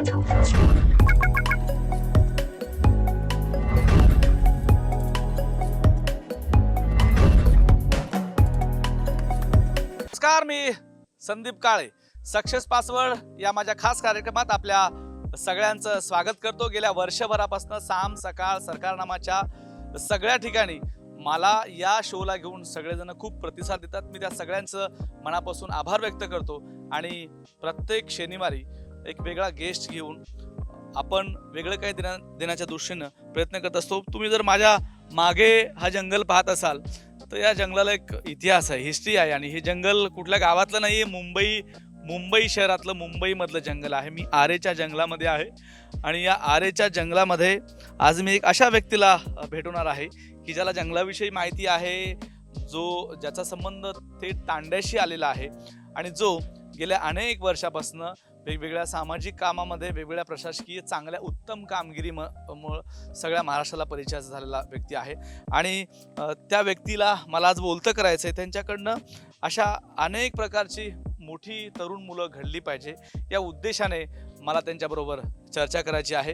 नमस्कार, मी Sandeep Kale success password या माझ्या खास कार्यक्रमात आपल्या सगळ्यांचं स्वागत करतो। गेल्या वर्षभरापासून साम सकाळ सरकारनामाच्या सगळ्या ठिकाणी मला या शोला घेऊन सगळेजण खूप प्रतिसाद देतात। मी त्या सगळ्यांचं मनापासून आभार व्यक्त करतो आणि प्रत्येक शनिवारी एक वेगळा गेस्ट घेऊन आपण वेगळं काही देण्याच्या दृष्टीनं प्रयत्न करत असतो। तुम्ही जर माझ्या मागे हा जंगल पाहत असाल तर या जंगलाला एक इतिहास आहे, हिस्ट्री आहे आणि हे जंगल कुठल्या गावातलं नाही आहे, मुंबई शहरातलं, मुंबईमधलं जंगल आहे। मी आरेच्या जंगलामध्ये आहे आणि या आरेच्या जंगलामध्ये आज मी एक अशा व्यक्तीला भेटवणार आहे की ज्याला जंगलाविषयी माहिती आहे, ज्याचा संबंध थेट तांड्याशी आलेला आहे आणि जो गेल्या अनेक वर्षापासून वेगवेगळ्या सामाजिक कामामध्ये, वेगवेगळ्या प्रशासकीय चांगल्या उत्तम कामगिरीमुळे सगळ्या महाराष्ट्राला परिचय झालेला व्यक्ती आहे आणि त्या व्यक्तीला मला आज बोलतं करायचं आहे। त्यांच्याकडनं अशा अनेक प्रकारची मोठी तरुण मुलं घडली पाहिजे या उद्देशाने मला त्यांच्याबरोबर चर्चा करायची आहे।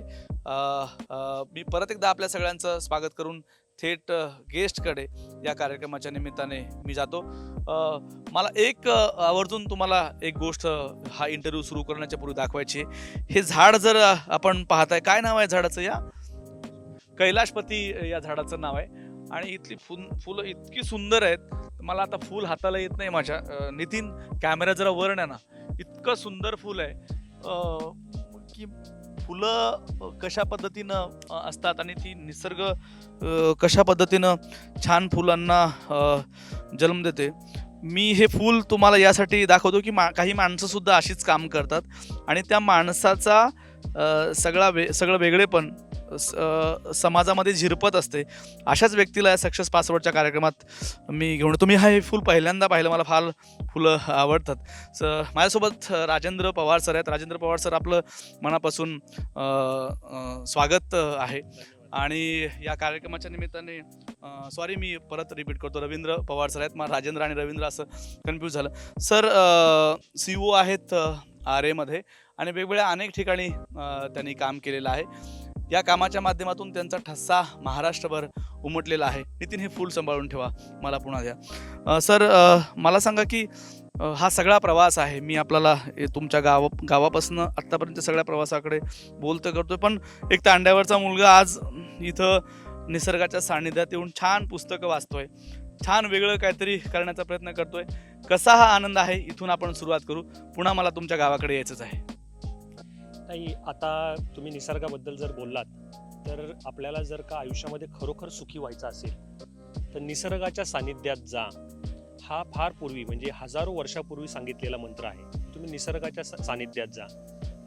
मी परत एकदा आपल्या सगळ्यांचं स्वागत करून थेट गेस्टकडे या कार्यक्रमाच्या निमित्ताने मी जातो। मला एक आवर्जून तुम्हाला एक गोष्ट हा इंटरव्ह्यू सुरू करण्याच्या पूर्वी दाखवायची। हे झाड जर आपण पाहताय, काय नाव आहे झाडाचं? या कैलाशपती या झाडाचं नाव आहे आणि इथली फुलं इतकी सुंदर आहेत। मला आता फूल हाताला येत नाही माझ्या। नितीन, कॅमेरा जरा वर ना, इतकं सुंदर फूल आहे की फुलं कशा पद्धतीनं असतात आणि ती निसर्ग कशा पद्धतीनं छान फुलांना जन्म देते। मी हे फूल तुम्हाला यासाठी दाखवतो की काही माणसं सुद्धा अशीच काम करतात आणि त्या माणसाचा सगळं वेगळेपण समाजामध्ये झिरपत असते। अशाच व्यक्तीला या सक्सेस पासवर्डच्या कार्यक्रमात मी घेऊन तुम्ही हे फूल पहिल्यांदा पाहिलं, मला फार फुलं आवडतात। माझ्यासोबत राजेंद्र पवार सर आहेत। राजेंद्र पवार सर, आपलं मनापासून स्वागत आहे आणि या कार्यक्रमाच्या निमित्ताने सॉरी, मी परत रिपीट करतो, रवींद्र पवार सर आहेत। मला राजेंद्र आणि रवींद्र असं कन्फ्यूज झालं। सर CEO आहेत आरेमध्ये आणि वेगवेगळ्या अनेक ठिकाणी त्यांनी काम केलेलं आहे। या कामाच्या माध्यमातून त्यांचा ठसा महाराष्ट्रभर उमटलेला आहे। नितीन, हे फूल सांभाळून ठेवा, मला पुन्हा द्या। सर, मला सांगा की हा सगळा प्रवास आहे, मी आपल्याला तुमच्या गावापासून आत्तापर्यंत सगळ्या प्रवासाकडे बोलतं करतोय, पण एक तांड्यावरचा मुलगा आज इथं निसर्गाच्या सान्निध्यात येऊन छान पुस्तकं वाचतोय, छान वेगळं काहीतरी करण्याचा प्रयत्न करतोय। कसा हा आनंद आहे, इथून आपण सुरुवात करू। पुन्हा मला तुमच्या गावाकडे यायचंच आहे। नाही, आता तुम्ही निसर्गाबद्दल जर बोललात तर आपल्याला जर का आयुष्यामध्ये खरोखर सुखी व्हायचं असेल तर निसर्गाच्या सानिध्यात जा, हा फार पूर्वी म्हणजे हजारो वर्षापूर्वी सांगितलेला मंत्र आहे। तुम्ही निसर्गाच्या सानिध्यात जा।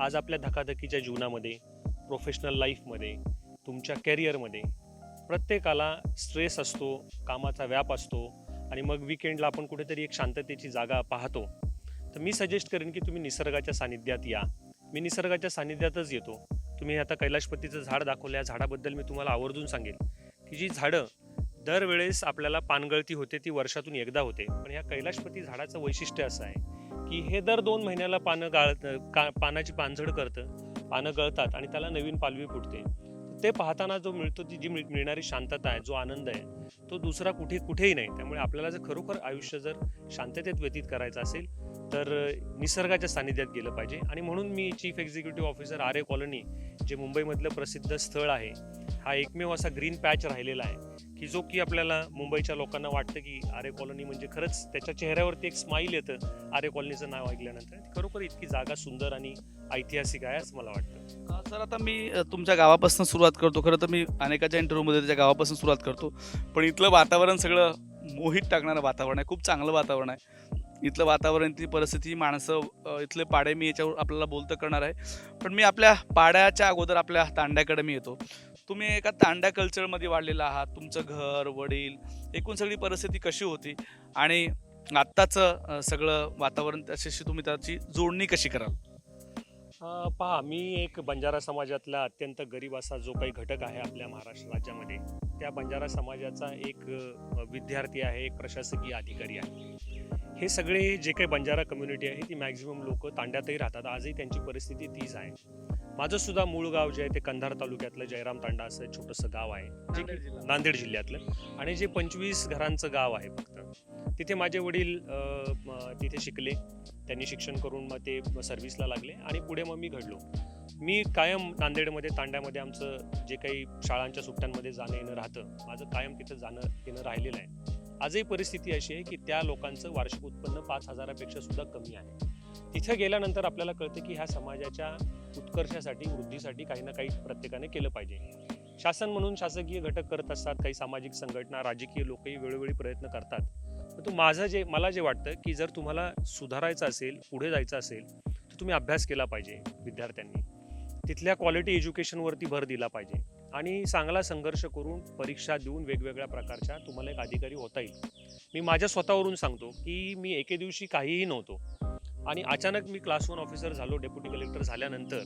आज आपल्या धकाधकीच्या जीवनामध्ये, प्रोफेशनल लाईफमध्ये, तुमच्या कॅरियरमध्ये प्रत्येकाला स्ट्रेस असतो, कामाचा व्याप असतो आणि मग विकेंडला आपण कुठेतरी एक शांततेची जागा पाहतो। तर मी सजेस्ट करेन की तुम्ही निसर्गाच्या सानिध्यात या। मी निसर्गाच्या सानिध्यातच येतो। तुम्ही आता कैलाशपतीचं झाड दाखवलं, या झाडाबद्दल मी तुम्हाला आवर्जून सांगेन की जी झाडं दरवेळेस आपल्याला पानगळती होते ती वर्षातून एकदा होते, पण ह्या कैलाशपती झाडाचं वैशिष्ट्य असं आहे की हे दर 2 महिन्याला पानाची पानझड करतं, पानं गळतात आणि त्याला नवीन पालवी फुटते। ते पाहताना जो मिळतो, जी मिळणारी शांतता आहे, जो आनंद आहे, तो दुसरा कुठेही नाही। त्यामुळे आपल्याला जर खरोखर आयुष्य जर शांततेत व्यतीत करायचं असेल तर निसर्गाच्या सानिध्यात गेलं पाहिजे। आणि म्हणून मी चीफ एक्झिक्युटिव्ह ऑफिसर आरे कॉलनी, जे मुंबईमधलं प्रसिद्ध स्थळ आहे, हा एकमेव असा ग्रीन पॅच राहिलेला आहे की जो की आपल्याला मुंबईच्या लोकांना वाटतं की आरे कॉलनी म्हणजे खरंच त्याच्या चेहऱ्यावरती एक स्माईल येतं आरे कॉलनीचं नाव ऐकल्यानंतर। खरोखर इतकी जागा सुंदर आणि ऐतिहासिक आहे असं मला वाटतं। सर, आता मी तुमच्या गावापासून सुरुवात करतो। खरं तर मी अनेकाच्या इंटरव्ह्यूमध्ये त्याच्या गावापासून सुरुवात करतो, पण इथलं वातावरण सगळं मोहित टाकणारं वातावरण आहे, खूप चांगलं वातावरण आहे। इथलं वातावरण, इथली परिस्थिती, माणसं, इथले पाडे, मी याच्यावर आपल्याला बोलतं करणार आहे। पण मी आपल्या पाड्याच्या अगोदर आपल्या तांड्याकडे मी येतो। तुम्ही एका तांड्या कल्चरमध्ये वाढलेला आहात, तुमचं घर, वडील, एकूण सगळी परिस्थिती कशी होती आणि आत्ताचं सगळं वातावरण त्याच्याशी तुम्ही त्याची जोडणी कशी कराल? पहा, मी एक बंजारा समाजातला अत्यंत गरीब असा जो काही घटक आहे आपल्या महाराष्ट्र राज्यामध्ये, त्या बंजारा समाजाचा एक विद्यार्थी आहे, एक प्रशासकीय अधिकारी आहे हे सगळे जे काही बंजारा कम्युनिटी आहे ती मॅक्झिमम लोक तांड्यातही राहतात. आजही त्यांची परिस्थिती तीच आहे. माझं सुद्धा मूळ गाव जे आहे ते कंधार तालुक्यातलं जयराम तांडा असं छोटंसं गाव आहे, जे की नांदेड जिल्ह्यातलं, आणि जे 25 घरांचं गाव आहे फक्त. तिथे माझे वडील तिथे शिकले. त्यांनी शिक्षण करून मग ते सर्व्हिसला लागले आणि पुढे मग मी घडलो. मी कायम नांदेडमध्ये तांड्यामध्ये आमचं जे काही शाळांच्या सुट्ट्यांमध्ये जाणं येणं राहतं, माझं कायम तिथं जाणं येणं राहिलेलं आहे. आजही परिस्थिती अशी आहे की त्या लोकांचं वार्षिक उत्पन्न 5,000पेक्षा सुद्धा कमी आहे. तिथं गेल्यानंतर आपल्याला कळतं की ह्या समाजाच्या उत्कर्षासाठी, वृद्धीसाठी काही ना काही प्रत्येकाने केलं पाहिजे. शासन म्हणून शासकीय घटक करत असतात, काही सामाजिक संघटना, राजकीय लोकही वेळोवेळी प्रयत्न करतात. परंतु मला जे वाटतं की जर तुम्हाला सुधारायचं असेल, पुढे जायचं असेल, तर तुम्ही अभ्यास केला पाहिजे. विद्यार्थ्यांनी तिथल्या क्वालिटी एज्युकेशनवरती भर दिला पाहिजे आणि चांगला संघर्ष करून परीक्षा देऊन वेगवेगळ्या प्रकारच्या तुम्हाला एक अधिकारी होता येईल. मी माझ्या स्वतःवरून सांगतो की मी एके दिवशी काहीही नव्हतो आणि अचानक मी क्लास 1 ऑफिसर झालो. डेप्युटी कलेक्टर झाल्यानंतर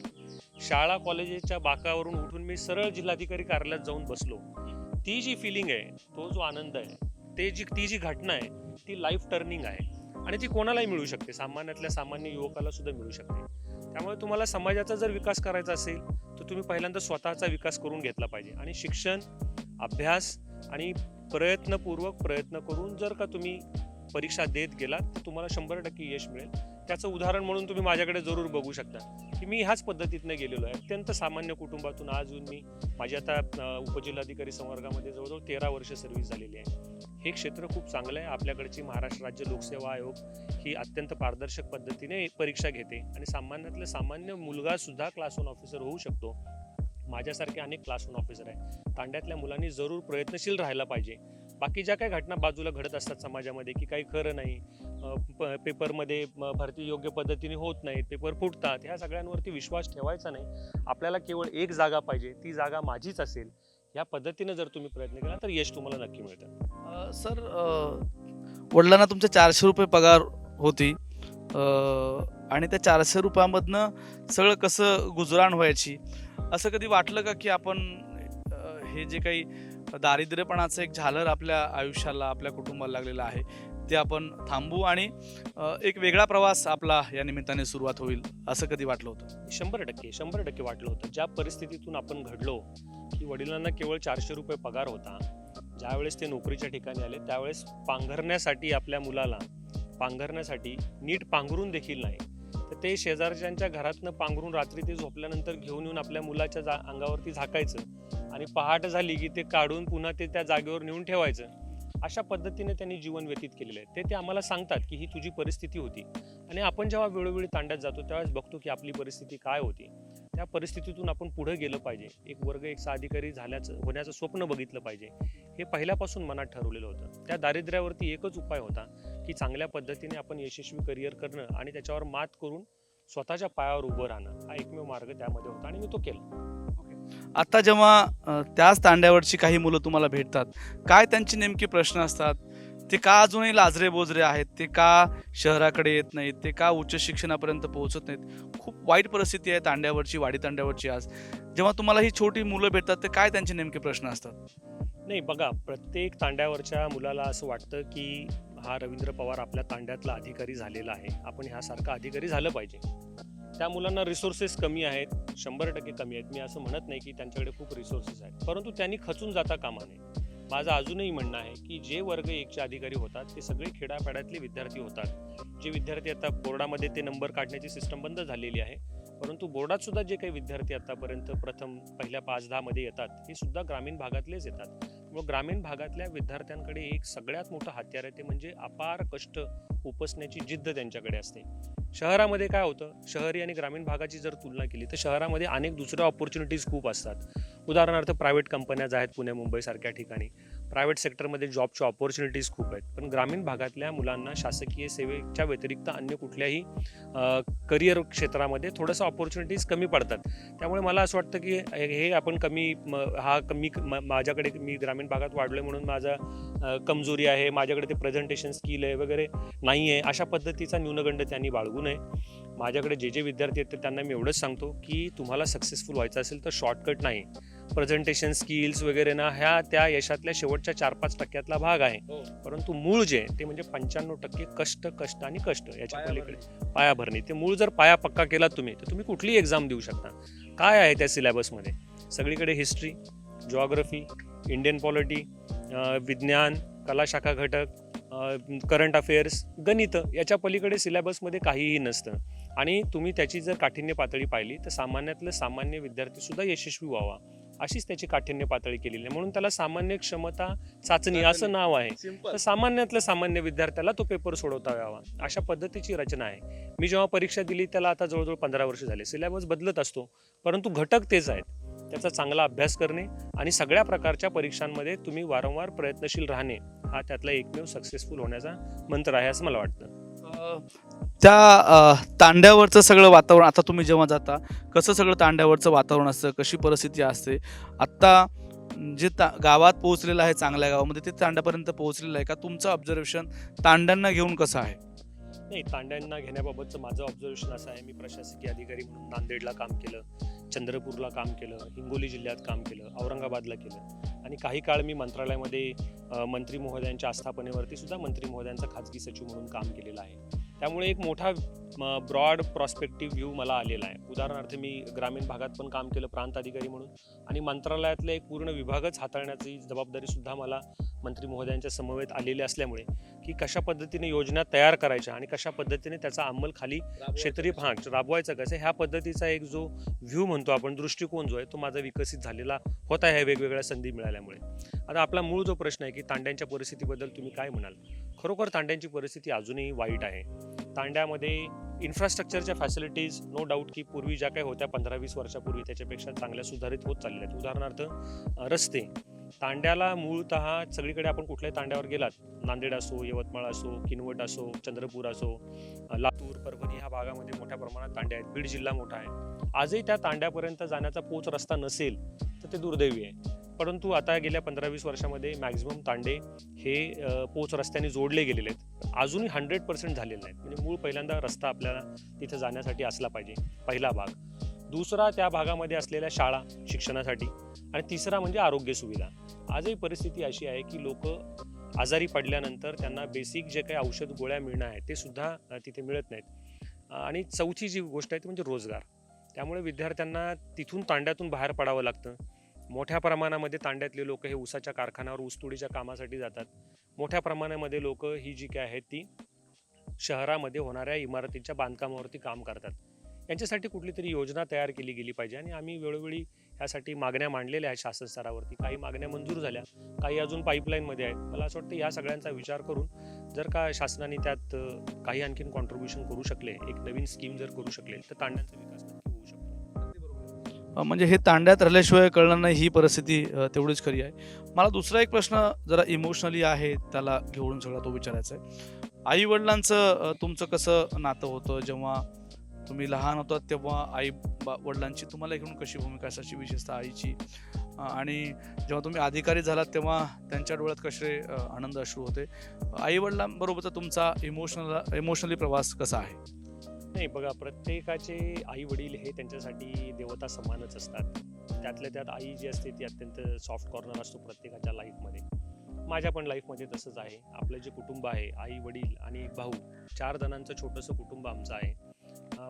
शाळा कॉलेजेसच्या बाकावरून उठून मी सरळ जिल्हाधिकारी कार्यालयात जाऊन बसलो. ती जी फिलिंग आहे, तो जो आनंद आहे, ती जी घटना आहे, ती लाईफ टर्निंग आहे आणि ती कोणालाही मिळू शकते. सामान्यातल्या सामान्य युवकाला सुद्धा मिळू शकते. त्यामुळे तुम्हाला समाजाचा जर विकास करायचा असेल तर तुम्ही पहिल्यांदा स्वतःचा विकास करून घेतला पाहिजे आणि शिक्षण, अभ्यास आणि प्रयत्नपूर्वक प्रयत्न करून जर का तुम्ही परीक्षा देत गेलात तर तुम्हाला 100% यश मिळेल. त्याचं उदाहरण म्हणून तुम्ही माझ्याकडे जरूर बघू शकता की मी ह्याच पद्धतीने गेलेलो आहे. अत्यंत सामान्य कुटुंबातून आज येऊन मी माझी आता उपजिल्हाधिकारी संवर्गामध्ये जवळजवळ 13 वर्ष सर्व्हिस झालेली आहे. हे क्षेत्र खूप चांगलं आहे. आपल्याकडची महाराष्ट्र राज्य लोकसेवा आयोग ही अत्यंत पारदर्शक पद्धतीने परीक्षा घेते आणि सामान्यातलं सामान्य मुलगा सुद्धा क्लास 1 ऑफिसर होऊ शकतो. माझ्यासारखे अनेक क्लास 1 ऑफिसर आहे. तांड्यातल्या मुलांनी जरूर प्रयत्नशील राहायला पाहिजे. बाकी ज्या काही घटना बाजूला घडत असतात समाजामध्ये की काही खरं नाही, पेपरमध्ये भरती योग्य पद्धतीने होत नाहीत, पेपर फुटतात, ह्या सगळ्यांवरती विश्वास ठेवायचा नाही. आपल्याला केवळ एक जागा पाहिजे, ती जागा माझीच असेल. या पद्धतीने जर तुम्ही प्रयत्न केला तर यश तुम्हाला नक्की मिळतं. सर, वडिलांना तुमचे 400 रुपये पगार होती आणि त्या 400 रुपयामधनं सगळं कसं गुजराण व्हायची, असं कधी वाटलं का की आपण हे जे काही दारिद्र्यपणाचं एक झालर आपल्या आयुष्याला, आपल्या कुटुंबाला लागलेलं आहे, ते आपण थांबवू आणि एक वेगळा प्रवास आपला या निमित्ताने सुरुवात होईल, असं कधी वाटलं होतं? 100% वाटलं होतं. ज्या परिस्थितीतून आपण घडलो की वडिलांना केवळ 400 रुपये पगार होता, ज्यावेळेस ते नोकरीच्या ठिकाणी आले त्यावेळेस पांघरण्यासाठी आपल्या मुलाला नीट पांघरून देखील नाही, तर ते शेजारच्यांच्या घरातनं पांघरून रात्री ते झोपल्यानंतर घेऊन येऊन आपल्या मुलाच्या अंगावरती झाकायचं आणि पहाट झाली की ते काढून पुन्हा ते त्या जागेवर नेऊन ठेवायचं. अशा पद्धतीने त्यांनी जीवन व्यतीत केलेलं आहे. ते आम्हाला सांगतात की ही तुझी परिस्थिती होती आणि आपण जेव्हा वेळोवेळी तांड्यात जातो त्यावेळेस बघतो की आपली परिस्थिती काय होती. त्या परिस्थितीतून आपण पुढे गेलं पाहिजे. एक वर्ग 1 अधिकारी होण्याचं स्वप्न बघितलं पाहिजे. हे पहिल्यापासून मनात ठरवलेलं होतं. त्या दारिद्र्यावरती एकच उपाय होता की चांगल्या पद्धतीने आपण यशस्वी करिअर करणं आणि त्याच्यावर मात करून स्वतःच्या पायावर उभं राहणं, हा एकमेव मार्ग त्यामध्ये होता आणि मी तो केला. आता जेव्हा त्याच तांड्यावरची काही मुलं तुम्हाला भेटतात, काय त्यांचे नेमके प्रश्न असतात? ते का अजूनही लाजरे बोजरे आहेत? ते का शहराकडे येत नाहीत? ते का उच्च शिक्षणापर्यंत पोहोचत नाहीत? खूप वाईट परिस्थिती आहे तांड्यावरची, वाडी तांड्यावरची आज. जेव्हा तुम्हाला ही छोटी मुलं भेटतात ते काय त्यांचे नेमके प्रश्न असतात? नाही बघा, प्रत्येक तांड्यावरच्या मुलाला असं वाटतं की हा रवींद्र पवार आपल्या तांड्यातला अधिकारी झालेला आहे, आपण ह्यासारखा अधिकारी झालं पाहिजे. त्या मुलांना रिसोर्सेस कमी आहेत, 100% कमी आहेत. मी असं म्हणत नाही की त्यांच्याकडे खूप रिसोर्सेस आहेत, परंतु त्यांनी खचून जाता कामा नये. माझं अजूनही म्हणणं आहे की जे वर्ग 1चे अधिकारी होतात ते सगळे खेड्यापाड्यातले विद्यार्थी होतात. जे विद्यार्थी आता बोर्डामध्ये ते नंबर काढण्याची सिस्टम बंद झालेली आहे, परंतु बोर्डात सुद्धा जे काही विद्यार्थी आतापर्यंत पहिल्या 5-10 मध्ये येतात हे सुद्धा ग्रामीण भागातलेच येतात. त्यामुळे ग्रामीण भागातल्या विद्यार्थ्यांकडे एक सगळ्यात मोठं हत्यार आहे, ते म्हणजे अपार कष्ट उपसण्याची जिद्द त्यांच्याकडे असते. शहरामध्ये काय होतं, शहरी आणि ग्रामीण भागाची जर तुलना केली तर शहरामध्ये अनेक दुसऱ्या ऑपॉर्च्युनिटीज खूप असतात. उदाहरणार्थ प्रायव्हेट कंपन्या आहेत पुणे मुंबई सारख्या ठिकाणी, प्रायव्हेट सेक्टरमध्ये जॉबच्या ऑपॉर्च्युनिटीज खूप आहेत. पण ग्रामीण भागातल्या मुलांना शासकीय सेवेच्या व्यतिरिक्त अन्य कुठल्याही करिअर क्षेत्रामध्ये थोडंसं ऑपॉर्च्युनिटीज कमी पडतात. त्यामुळे मला असं वाटतं की हे आपण माझ्याकडे मी ग्रामीण भागात वाढलोय म्हणून माझा कमजोरी आहे, माझ्याकडे ते प्रेझेंटेशन स्किल आहे वगैरे नाही आहे, अशा पद्धतीचा न्यूनगंड त्यांनी बाळगू नये. माझ्याकडे जे विद्यार्थी आहेत त्यांना मी एवढंच सांगतो की तुम्हाला सक्सेसफुल व्हायचं असेल तर शॉर्टकट नाही, प्रेझेंटेशन स्किल्स वगैरे ना ह्या त्या यशातल्या शेवटच्या 4-5% भाग आहे. परंतु मूळ जे ते म्हणजे 95% कष्ट आणि कष्ट याच्या पलीकडे पायाभरणी. ते मूळ जर पाया पक्का केला तुम्ही तर तुम्ही कुठलीही एक्झाम देऊ शकता. काय आहे त्या सिलेबसमध्ये? सगळीकडे हिस्ट्री, जिओग्राफी, इंडियन पॉलिटी, विज्ञान, कला शाखा घटक, करंट अफेअर्स, गणित याच्या पलीकडे सिलेबसमध्ये काहीही नसतं. आणि तुम्ही त्याची जर काठिण्य पातळी पाहिली तर सामान्यातलं सामान्य विद्यार्थी सुद्धा यशस्वी व्हावा अशीच त्याची काठिण्य पातळी केलेली आहे. म्हणून त्याला सामान्य क्षमता चाचणी असं नाव आहे. तर सामान्यातल्या सामान्य विद्यार्थ्याला तो पेपर सोडवता यावा अशा पद्धतीची रचना आहे. मी जेव्हा परीक्षा दिली त्याला आता जवळजवळ 15 वर्ष झाले. सिलेबस बदलत असतो परंतु घटक तेच आहेत. त्याचा चांगला अभ्यास करणे आणि सगळ्या प्रकारच्या परीक्षांमध्ये तुम्ही वारंवार प्रयत्नशील राहणे हा त्यातला एकमेव सक्सेसफुल होण्याचा मंत्र आहे असं मला वाटतं. त्या तांड्यावरचं सगळं वातावरण आता तुम्ही जेव्हा जाता कसं सगळं तांड्यावरचं वातावरण असतं, कशी परिस्थिती असते आत्ता जे गावात पोहोचलेलं आहे, चांगल्या गावामध्ये ते तांड्यापर्यंत पोहोचलेलं आहे का? तुमचं ऑब्झर्वेशन तांड्यांना घेऊन कसं आहे? नाही, तांड्यांना घेण्याबाबतचं माझं ऑब्झर्वेशन असं आहे, मी प्रशासकीय अधिकारी म्हणून नांदेडला काम केलं, चंद्रपूरला काम केलं, हिंगोली जिल्ह्यात काम केलं, औरंगाबादला केलं आणि काही काळ मी मंत्रालयामध्ये मंत्री महोदयांच्या आस्थापनेवरती सुद्धा मंत्री महोदयांचा खाजगी सचिव म्हणून काम केलेलं आहे. त्यामुळे एक मोठा ब्रॉड प्रॉस्पेक्टिव्ह व्ह्यू मला आलेला आहे. उदाहरणार्थ मी ग्रामीण भागात पण काम केलं प्रांत अधिकारी म्हणून आणि मंत्रालयातले एक पूर्ण विभागच हाताळण्याची जबाबदारी सुद्धा मला मंत्री महोदयांच्या समवेत आलेली असल्यामुळे की कशा पद्धतीने योजना तयार करायच्या आणि कशा पद्धतीने त्याचा अंमल खाली क्षेत्रीय भाग राबवायचा कसं ह्या पद्धतीचा एक जो व्ह्यू म्हणतो आपण, दृष्टिकोन जो आहे तो माझा विकसित झालेला होता ह्या वेगवेगळ्या संधी मिळाल्यामुळे. आता आपला मूळ जो प्रश्न आहे की तांड्यांच्या परिस्थितीबद्दल तुम्ही काय म्हणाल? खरोखर तांड्यांची परिस्थिती अजूनही वाईट आहे. तांड्यामध्ये इन्फ्रास्ट्रक्चरच्या फॅसिलिटीज नो डाऊट की पूर्वी ज्या काही होत्या 15-20 वर्षापूर्वी त्याच्यापेक्षा चांगल्या सुधारित होत चाललेल्या आहेत. उदाहरणार्थ रस्ते, तांड्याला मूळतः सगळीकडे आपण कुठल्याही तांड्यावर गेलात, नांदेड असो, यवतमाळ असो, किनवट असो, चंद्रपूर असो, लातूर, परभणी ह्या भागामध्ये मोठ्या प्रमाणात तांड्या आहेत. बीड जिल्हा मोठा आहे. आजही त्या तांड्यापर्यंत जाण्याचा पोच रस्ता नसेल तर ते दुर्दैवी आहे. परंतु आता गेल्या 15-20 वर्षामध्ये मॅक्झिमम तांडे हे पोच रस्त्याने जोडले गेलेले आहेत. अजूनही 100% झालेले नाहीत. म्हणजे मूळ पहिल्यांदा रस्ता आपल्याला तिथे जाण्यासाठी असला पाहिजे, पहिला भाग. दुसरा त्या भागामध्ये असलेल्या शाळा शिक्षणासाठी आणि तिसरा म्हणजे आरोग्य सुविधा. आजही परिस्थिती अशी आहे की लोक आजारी पडल्यानंतर त्यांना बेसिक जे काही औषध गोळ्या मिळणं आहे ते सुद्धा तिथे मिळत नाहीत. आणि चौथी जी गोष्ट आहे ती म्हणजे रोजगार. त्यामुळे विद्यार्थ्यांना तिथून तांड्यातून बाहेर पडावं लागतं. मोठ्या प्रमाणामध्ये तांड्यातले लोक हे ऊसाच्या कारखान्यावर ऊसतोडीच्या कामासाठी जातात. मोठ्या प्रमाणामध्ये लोक ही जी काय आहेत ती शहरामध्ये होणाऱ्या इमारतींच्या बांधकामावरती काम करतात. यांच्यासाठी कुठली तरी योजना तयार केली गेली पाहिजे आणि आम्ही वेळोवेळी ह्यासाठी मागण्या मांडलेल्या आहेत शासन स्तरावरती. काही मागण्या मंजूर झाल्या, काही अजून पाईपलाईनमध्ये आहेत. मला असं वाटतं या सगळ्यांचा विचार करून जर का शासनाने त्यात काही आणखीन कॉन्ट्रीब्युशन करू शकले, एक नवीन स्कीम जर करू शकले तर तांड्यांचा विकास नक्की होऊ शकतो. म्हणजे हे तांड्यात राहिल्याशिवाय कळणार नाही ही परिस्थिती तेवढीच खरी आहे. मला दुसरा एक प्रश्न जरा इमोशनली आहे त्याला घेऊन सगळा तो विचारायचा आहे. आई वडिलांचं तुमचं कसं नातं होतं? जेव्हा तुम्ही लहान होतात तेव्हा आई वडिलांची तुम्हाला घेऊन कशी भूमिका असायची, विशेषतः आईची? आणि जेव्हा तुम्ही अधिकारी झालात तेव्हा त्यांच्या डोळ्यात कसे आनंद अश्रू होते? आई वडिलांबरोबरचा तुमचा इमोशनली प्रवास कसा आहे? नाही बघा, प्रत्येकाचे आई वडील हे त्यांच्यासाठी देवता समानच असतात. त्यातल्या त्यात आई जी असते ती अत्यंत सॉफ्ट कॉर्नर असतो प्रत्येकाच्या लाईफमध्ये. माझ्या पण लाईफमध्ये तसंच आहे. आपलं जे कुटुंब आहे, आई वडील आणि एक भाऊ, 4 जणांचं छोटंसं कुटुंब आमचं आहे.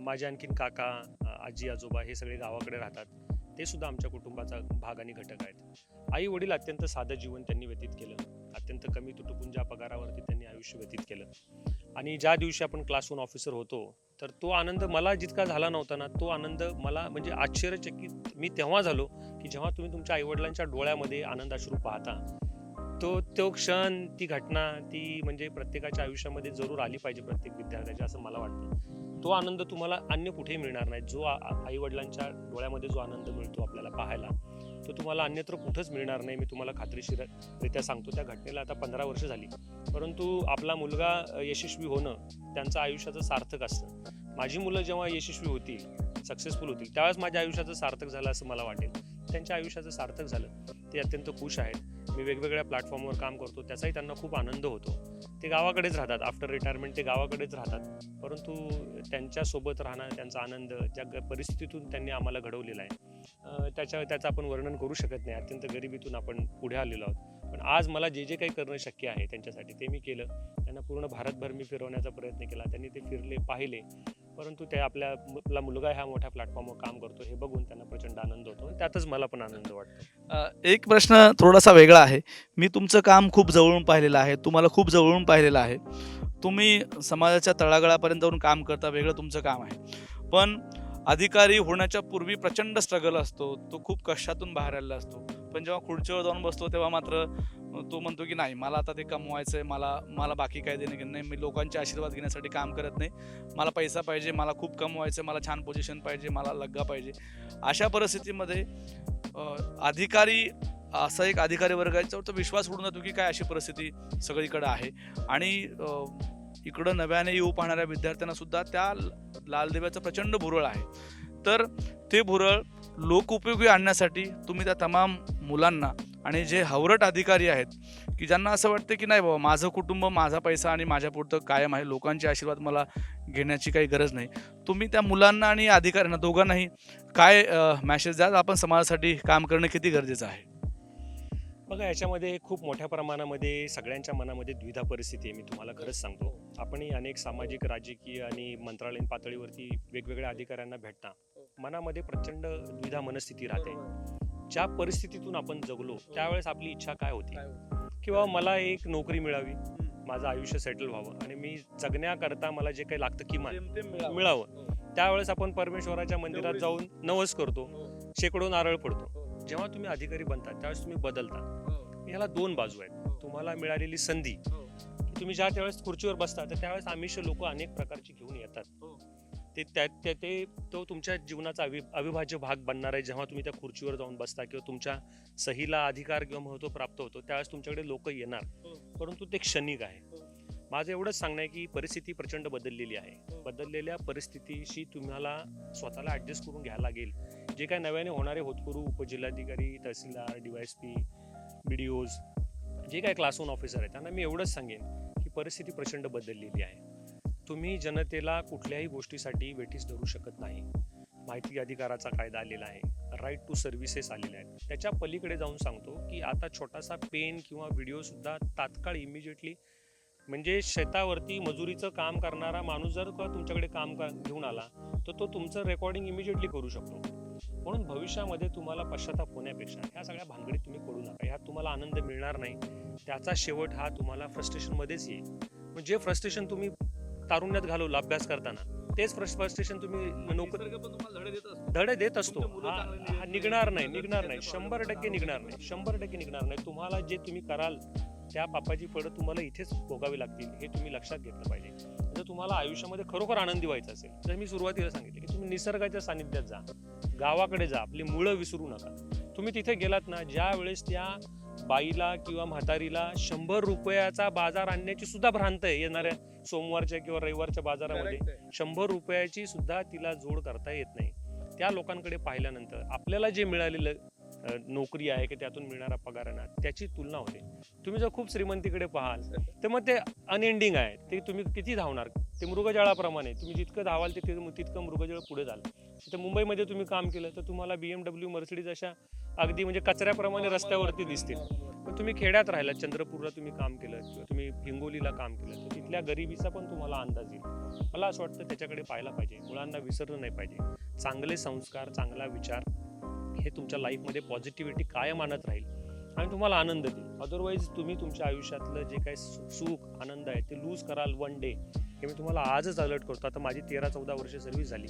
माझे आणखीन काका, आजी आजोबा हे सगळे गावाकडे राहतात. ते सुद्धा आमच्या कुटुंबाचा भाग आणि घटक आहेत. आई वडील अत्यंत साधं जीवन त्यांनी व्यतीत केलं. अत्यंत कमी तुटपुंजा पगारावरती त्यांनी आयुष्य व्यतीत केलं. आणि ज्या दिवशी आपण क्लास 1 ऑफिसर होतो तर तो आनंद मला जितका झाला नव्हता ना, तो आनंद मला म्हणजे आश्चर्यचकित मी तेव्हा झालो की जेव्हा तुम्ही तुमच्या आईवडिलांच्या डोळ्यामध्ये आनंदाश्रू पाहता. तो क्षण, ती घटना, ती म्हणजे प्रत्येकाच्या आयुष्यामध्ये जरूर आली पाहिजे प्रत्येक विद्यार्थ्याच्या, असं मला वाटतं. तो आनंद तुम्हाला अन्य कुठेही मिळणार नाही. जो आई वडिलांच्या डोळ्यामध्ये जो आनंद मिळतो आपल्याला पाहायला, तो तुम्हाला अन्यत्र कुठंच मिळणार नाही. मी तुम्हाला खात्रीशीररित्या सांगतो. त्या घटनेला आता 15 वर्ष झाली, परंतु आपला मुलगा यशस्वी होणं त्यांचं आयुष्याचं सार्थक असतं. माझी मुलं जेव्हा यशस्वी होतील, सक्सेसफुल होतील, त्यावेळेस माझ्या आयुष्याचं सार्थक झालं असं मला वाटेल. त्यांच्या आयुष्याचं सार्थक झालं, ते अत्यंत खुश आहेत. मी वेगवेगळ्या प्लॅटफॉर्मवर काम करतो, त्याचाही त्यांना खूप आनंद होतो. ते गावाकडेच राहतात. आफ्टर रिटायरमेंट ते गावाकडेच राहतात. परंतु त्यांच्यासोबत राहणं, त्यांचा आनंद, ज्या परिस्थितीतून त्यांनी आम्हाला घडवलेला आहे, त्याचं आपण वर्णन करू शकत नाही. अत्यंत गरिबीतून आपण पुढे आलेलो आहोत. पण आज मला जे जे काही करणं शक्य आहे त्यांच्यासाठी ते मी केलं. त्यांना पूर्ण भारतभर मी फिरवण्याचा प्रयत्न केला. त्यांनी ते फिरले, पाहिले. परंतु ते आपला मुलगा ह्या मोठ्या प्लॅटफॉर्मवर काम करतो हे बघून त्यांना प्रचंड आनंद होतो आणि त्यातच मला पण आनंद वाटतो. एक प्रश्न थोडासा वेगळा आहे. मी तुमचं काम खूप जवळून पाहिलेलं आहे, तुम्हाला खूप जवळून पाहिलेलं आहे. तुम्ही समाजाच्या तळागाळापर्यंत जाऊन काम करता, वेगळं तुमचं काम आहे. पण अधिकारी होण्याच्या पूर्वी प्रचंड स्ट्रगल असतो, तो खूप कष्टातून बाहेर आलेला असतो. पण जेव्हा खुर्चीवर जाऊन बसतो तेव्हा मात्र तो म्हणतो की नाही, मला आता ते कमवायचं आहे, मला बाकी काही देणं घेणं नाही, मी लोकांचे आशीर्वाद घेण्यासाठी काम करत नाही, मला पैसा पाहिजे, मला खूप कमवायचं आहे, मला छान पोझिशन पाहिजे, मला लग्गा पाहिजे. अशा परिस्थितीमध्ये अधिकारी, असा एक अधिकारी वर्ग आहे ज्याच्यावर तो विश्वास उडून जातो की काय अशी परिस्थिती सगळीकडे आहे. आणि इकडं नव्याने येऊ पाहणाऱ्या विद्यार्थ्यांना सुद्धा त्या लालदिव्याचं प्रचंड भुरळ आहे. तर ते भुरळ लोकउपयोगी आणण्यासाठी तुम्ही त्या तमाम मुलांना आणि जे हावरट अधिकारी आहेत की ज्यांना असं वाटतं की नाही बाबा, माझं कुटुंब, माझा पैसा आणि माझ्यापुरतं कायम आहे, लोकांचे आशीर्वाद मला घेण्याची काही गरज नाही, तुम्ही त्या मुलांना आणि अधिकाऱ्यांना दोघांनाही काय मॅसेज द्याल, आपण समाजासाठी काम करणं किती गरजेचं आहे? बघा, याच्यामध्ये खूप मोठ्या प्रमाणामध्ये सगळ्यांच्या मनामध्ये द्विधा परिस्थिती आहे. मी तुम्हाला खरंच सांगतो. आपणही अनेक सामाजिक, राजकीय आणि मंत्रालयीन पातळीवरती वेगवेगळ्या अधिकाऱ्यांना भेटता मनामध्ये प्रचंड द्विधा मनस्थिती राहते. ज्या परिस्थितीतून आपण जगलो त्यावेळेस आपली इच्छा काय होती, किंवा मला एक नोकरी मिळावी, माझं आयुष्य सेटल व्हावं आणि मी जगण्याकरता मला जे काही लागतं किमान मिळावं. त्यावेळेस आपण परमेश्वराच्या मंदिरात जाऊन नवस करतो, शेकडो नारळ पडतो. जेव्हा तुम्ही अधिकारी बनता त्यावेळेस तुम्ही बदलता. ह्याला दोन बाजू आहेत. तुम्हाला मिळालेली संधी, तुम्ही ज्या त्यावेळेस खुर्चीवर बसता तर त्यावेळेस आमिष लोक अनेक प्रकारची घेऊन येतात. तो तुमच्या जीवनाचा अविभाज्य भाग बनणार आहे. जेव्हा तुम्ही त्या खुर्चीवर जाऊन बसता किंवा तुमच्या सहीला अधिकार किंवा महत्त्व प्राप्त होतो त्यावेळेस तुमच्याकडे लोक येणार, परंतु ते क्षणिक आहे. माझं एवढंच सांगणं आहे की परिस्थिती प्रचंड बदललेली आहे. बदललेल्या परिस्थितीशी तुम्हाला स्वतःला ऍडजस्ट करून घ्यायला लागेल. जे काय नव्याने होणारे होतकरू, उपजिल्हाधिकारी, तहसीलदार, DYSP, BDOs, जे काय क्लास 1 ऑफिसर आहेत त्यांना मी एवढंच सांगेन की परिस्थिती प्रचंड बदललेली आहे. तुम्ही जनतेला कुठल्याही गोष्टीसाठी वेठीस धरू शकत नाही. माहिती अधिकाराचा कायदा आलेला आहे, राईट टू सर्व्हिसेस आलेले आहेत. त्याच्या पलीकडे जाऊन सांगतो की आता छोटासा पेन किंवा व्हिडिओ सुद्धा तात्काळ इमिजिएटली, म्हणजे शेतावरती मजुरीचं काम करणारा माणूस जर का तुमच्याकडे काम घेऊन आला तर तो तुमचं रेकॉर्डिंग इमिजिएटली करू शकतो. म्हणून भविष्यामध्ये तुम्हाला पश्चाताप होण्यापेक्षा ह्या सगळ्या भानगडीत तुम्ही पडू नका. ह्यात तुम्हाला आनंद मिळणार नाही. त्याचा शेवट हा तुम्हाला फ्रस्ट्रेशनमध्येच येईल. म्हणजे जे फ्रस्ट्रेशन तुम्ही तारुण्यात घालवलं अभ्यास करताना, तेच फ्रस्ट्रेशन तुम्ही धडे देत असतो. हा निघणार नाही 100% निघणार नाही. तुम्हाला जे तुम्ही कराल त्या पापाची फळं तुम्हाला इथेच भोगावी लागतील, हे तुम्ही लक्षात घेतलं पाहिजे. जर तुम्हाला आयुष्यामध्ये खरोखर आनंदी व्हायचं असेल तर मी सुरुवातीला सांगितलं की तुम्ही निसर्गाच्या सानिध्यात जा, गावाकडे जा, आपली मुळं विसरू नका. तुम्ही तिथे गेलात ना, ज्या वेळेस त्या बाईला किंवा म्हातारीला 100 रुपयाचा बाजार आणण्याची सुद्धा भ्रांत आहे, येणाऱ्या सोमवारच्या किंवा रविवारच्या बाजारामध्ये 100 रुपयाची सुद्धा तिला जोड करता येत नाही. त्या लोकांकडे पाहिल्यानंतर आपल्याला जे मिळालेलं नोकरी आहे की त्यातून मिळणारा पगार आहे ना, त्याची तुलना होते. तुम्ही जर खूप श्रीमंतीकडे पाहाल तर मग ते अनएंडिंग आहे. ते तुम्ही किती धावणार, ते मृगजळाप्रमाणे तुम्ही जितकं धावाल ते तितकं मृगजळ पुढे झालं. तिथे मुंबईमध्ये तुम्ही काम केलं तर तुम्हाला BMW, मर्सिडीज अशा अगदी म्हणजे कचऱ्याप्रमाणे रस्त्यावरती दिसतील. पण तुम्ही खेड्यात राहिला, चंद्रपूरला तुम्ही काम केलं किंवा तुम्ही हिंगोलीला काम केलं तर तिथल्या गरिबीचा पण तुम्हाला अंदाज येईल. मला असं वाटतं त्याच्याकडे पाहायला पाहिजे, मुलांना विसरलं नाही पाहिजे. चांगले संस्कार, चांगला विचार हे तुमच्या लाईफमध्ये पॉझिटिव्हिटी कायम आणत राहील आणि तुम्हाला आनंद देईल. अदरवाईज तुम्ही तुमच्या आयुष्यातलं जे काही सुख, आनंद आहे ते लूज कराल वन डे. हे मी तुम्हाला आजच अलर्ट करतो. आता माझी 13-14 वर्ष सर्व्हिस झाली.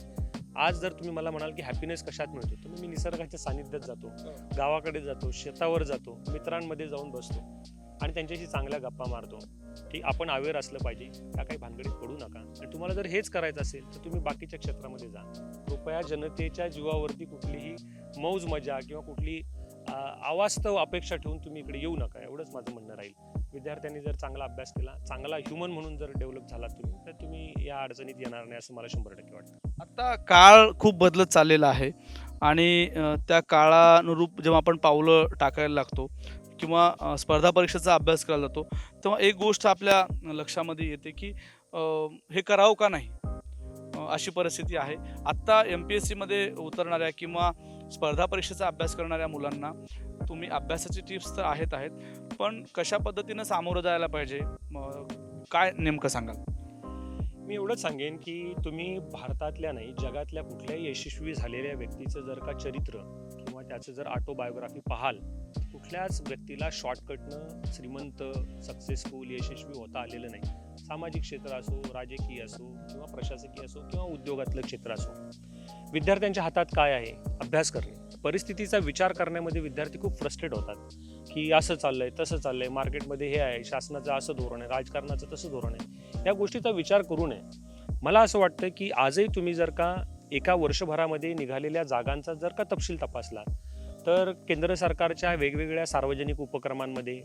आज जर तुम्ही मला म्हणाल की हॅपीनेस कशात मिळतो, तर मी निसर्गाच्या सानिध्यात जातो, गावाकडे जातो, शेतावर जातो, मित्रांमध्ये जाऊन बसतो आणि त्यांच्याशी चांगल्या गप्पा मारतो. की आपण अवेअर असलं पाहिजे, त्या काही भानगडीत पडू नका. आणि तुम्हाला जर हेच करायचं असेल तर तुम्ही बाकीच्या क्षेत्रामध्ये जा. कृपया जनतेच्या जीवावरती कुठलीही मौज मजा किंवा कुठली अवास्तव अपेक्षा ठेवून तुम्ही इकडे येऊ नका, एवढंच माझं म्हणणं राहील. विद्यार्थ्यांनी जर चांगला अभ्यास केला, चांगला ह्युमन म्हणून जर डेव्हलप झाला तुम्ही, तर तुम्ही या अडचणीत येणार नाही असं मला 100% वाटतं. आता काळ खूप बदलत चाललेला आहे आणि त्या काळानुरूप जेव्हा आपण पावलं टाकायला लागतो किंवा स्पर्धा परीक्षेचा अभ्यास करायला जातो तेव्हा एक गोष्ट आपल्या लक्षामध्ये येते की हे करावं का नाही, अशी परिस्थिती आहे. आत्ता MPSC मध्ये उतरणाऱ्या किंवा स्पर्धा परीक्षेचा अभ्यास करणाऱ्या मुलांना तुम्ही अभ्यासाची टिप्स तर आहेत, पण कशा पद्धतीनं सामोरं जायला पाहिजे, काय नेमकं सांगाल? मी एवढंच सांगेन की तुम्ही भारतातल्या नाही जगातल्या कुठल्याही यशस्वी झालेल्या व्यक्तीचं जर का चरित्र किंवा त्याचं जर ऑटोबायोग्राफी पाहाल, कुठल्याच व्यक्तीला शॉर्टकटनं श्रीमंत, सक्सेसफुल, यशस्वी होता आलेलं नाही. सामाजिक क्षेत्र असो, राजकीय असो किंवा प्रशासकीय असो किंवा उद्योगातलं क्षेत्र असो, विद्यार्थ्यांच्या हातात काय आहे? अभ्यास करणे. परिस्थितीचा विचार करण्यामध्ये विद्यार्थी खूप फ्रस्ट्रेट होतात की असं चाललंय, तसं चाललंय, मार्केटमध्ये हे आहे, शासनाचं असं धोरण आहे, राजकारणाचं तसं धोरण आहे. या गोष्टीचा विचार करू नये. मला असं वाटतं की आजही तुम्ही जर का एका वर्षभरामध्ये निघालेल्या जागांचा जर का तपशील तपासला, तर केंद्र सरकारच्या वेगवेगळ्या सार्वजनिक उपक्रमांमध्ये,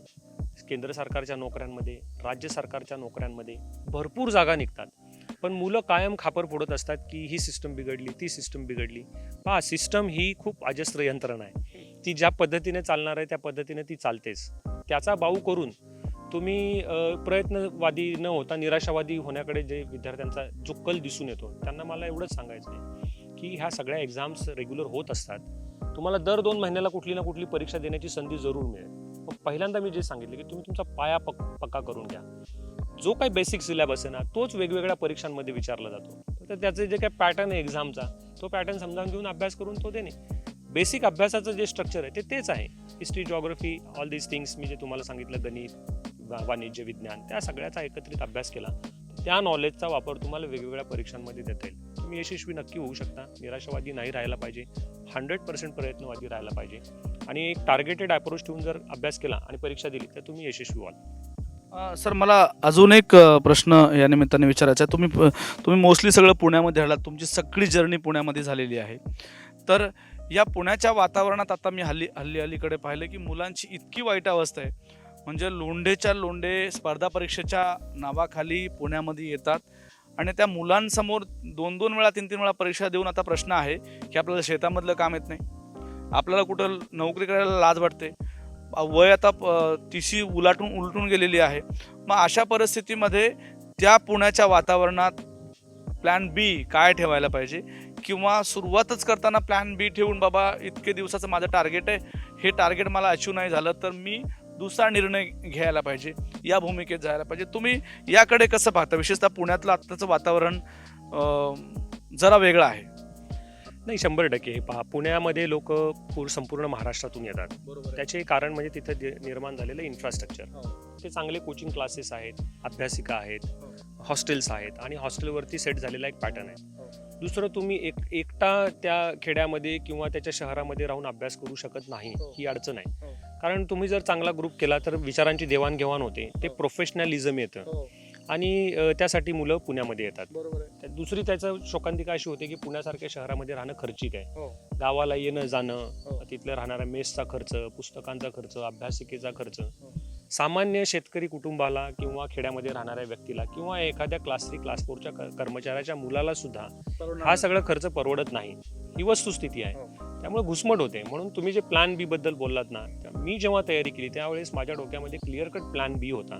केंद्र सरकारच्या नोकऱ्यांमध्ये, राज्य सरकारच्या नोकऱ्यांमध्ये भरपूर जागा निघतात. पण मुलं कायम खापर फोडत असतात की ही सिस्टम बिघडली, ती सिस्टम बिघडली. पहा, सिस्टम ही खूप अजस्त्र यंत्रणा आहे. ती ज्या पद्धतीने चालणार आहे त्या पद्धतीने ती चालतेच. त्याचा बाऊ करून तुम्ही प्रयत्नवादी न होता निराशावादी होण्याकडे जे विद्यार्थ्यांचा जो कल दिसून येतो, त्यांना मला एवढंच सांगायचं आहे की ह्या सगळ्या एक्झाम्स रेग्युलर होत असतात. तुम्हाला दर 2 महिन्याला कुठली ना कुठली परीक्षा देण्याची संधी जरूर मिळेल. पण पहिल्यांदा मी जे सांगितलं की तुम्ही तुमचा पाया पक्का करून घ्या. जो काही बेसिक सिलेबस आहे ना, तोच वेगवेगळ्या परीक्षांमध्ये विचारला जातो. तर त्याचे जे काही पॅटर्न आहे एक्झामचा, तो पॅटर्न समजावून घेऊन अभ्यास करून तो देणे. बेसिक अभ्यासाचं जे स्ट्रक्चर आहे तेच आहे. History, geography, all these things मी जे तुम्हाला सांगितलं, गणित, वाणिज्य, विज्ञान, त्या सगळ्याचा एकत्रित अभ्यास केला, त्या नॉलेजचा वापर तुम्हाला वेगवेगळ्या परीक्षांमध्ये देता येईल. तुम्ही यशस्वी नक्की होऊ शकता. निराशावादी नाही राहायला पाहिजे, 100% प्रयत्नवादी राहायला पाहिजे आणि एक टार्गेटेड अप्रोच ठेवून जर अभ्यास केला आणि परीक्षा दिली तर तुम्ही यशस्वी व्हाल. सर, मला अजून एक प्रश्न या निमित्ताने विचारायचा आहे. तुम्ही मोस्टली सगळं पुण्यामध्ये राहिलात, तुमची सगळी जर्नी पुण्यामध्ये झालेली आहे. तर या पुण्याच्या वातावरणात आता मी अलीकडे पाहिलं की मुलांची इतकी वाईट अवस्था आहे, म्हणजे लोंढेच्या लोंढे स्पर्धा परीक्षेच्या नावाखाली पुण्यामध्ये येतात आणि त्या मुलांसमोर 2-2 वेळा 3-3 वेळा परीक्षा देऊन आता प्रश्न आहे की आपल्याला शेतामधलं काम येत नाही, आपल्याला कुठं नोकरी करायला लाज वाटते, वय आता 30 उलटून गेलेली आहे. मग अशा परिस्थितीमध्ये त्या पुण्याच्या वातावरणात प्लॅन बी काय ठेवायला पाहिजे, किंवा सुरुवातच करताना प्लॅन बी ठेवून बाबा इतके दिवसाचं माझं टार्गेट आहे, हे टार्गेट मला अचीव नाही झालं तर मी दुसरा निर्णय घ्यायला पाहिजे, या भूमिकेत जायला पाहिजे. तुम्ही याकडे कसं पाहता? विशेषतः पुण्यातलं आत्ताचं वातावरण जरा वेगळं आहे. नाही, 100% पहा, पुण्यामध्ये लोक संपूर्ण महाराष्ट्रातून येतात. त्याचे कारण म्हणजे तिथे निर्माण झालेलं इन्फ्रास्ट्रक्चर. ते चांगले कोचिंग क्लासेस आहेत, अभ्यासिका आहेत, हॉस्टेल्स आहेत आणि हॉस्टेलवरती सेट झालेला एक पॅटर्न आहे. दुसरं, तुम्ही एकटा त्या खेड्यामध्ये किंवा त्याच्या शहरामध्ये राहून अभ्यास करू शकत नाही, ही अडचण आहे. कारण तुम्ही जर चांगला ग्रुप केला तर विचारांची देवाणघेवाण होते, ते प्रोफेशनलिझम येतं आणि त्यासाठी मुलं पुण्यामध्ये येतात. दुसरी त्याचं शोकांतिका अशी होते की पुण्यासारख्या शहरामध्ये राहणं खर्चिक आहे. गावाला येणं जाणं, तिथल्या राहणाऱ्या मेसचा खर्च, पुस्तकांचा खर्च, अभ्यासिकेचा खर्च, सामान्य शेतकरी कुटुंबाला किंवा खेड्यामध्ये राहणाऱ्या व्यक्तीला किंवा एखाद्या क्लास 3 क्लास 4च्या कर्मचाऱ्याच्या मुलाला सुद्धा हा सगळा खर्च परवडत नाही. ही वस्तुस्थिती आहे. त्यामुळे घुसमट होते. म्हणून तुम्ही जे प्लॅन बी बद्दल बोललात ना, मी जेव्हा तयारी केली त्यावेळेस माझ्या डोक्यामध्ये क्लिअर कट प्लॅन बी होता.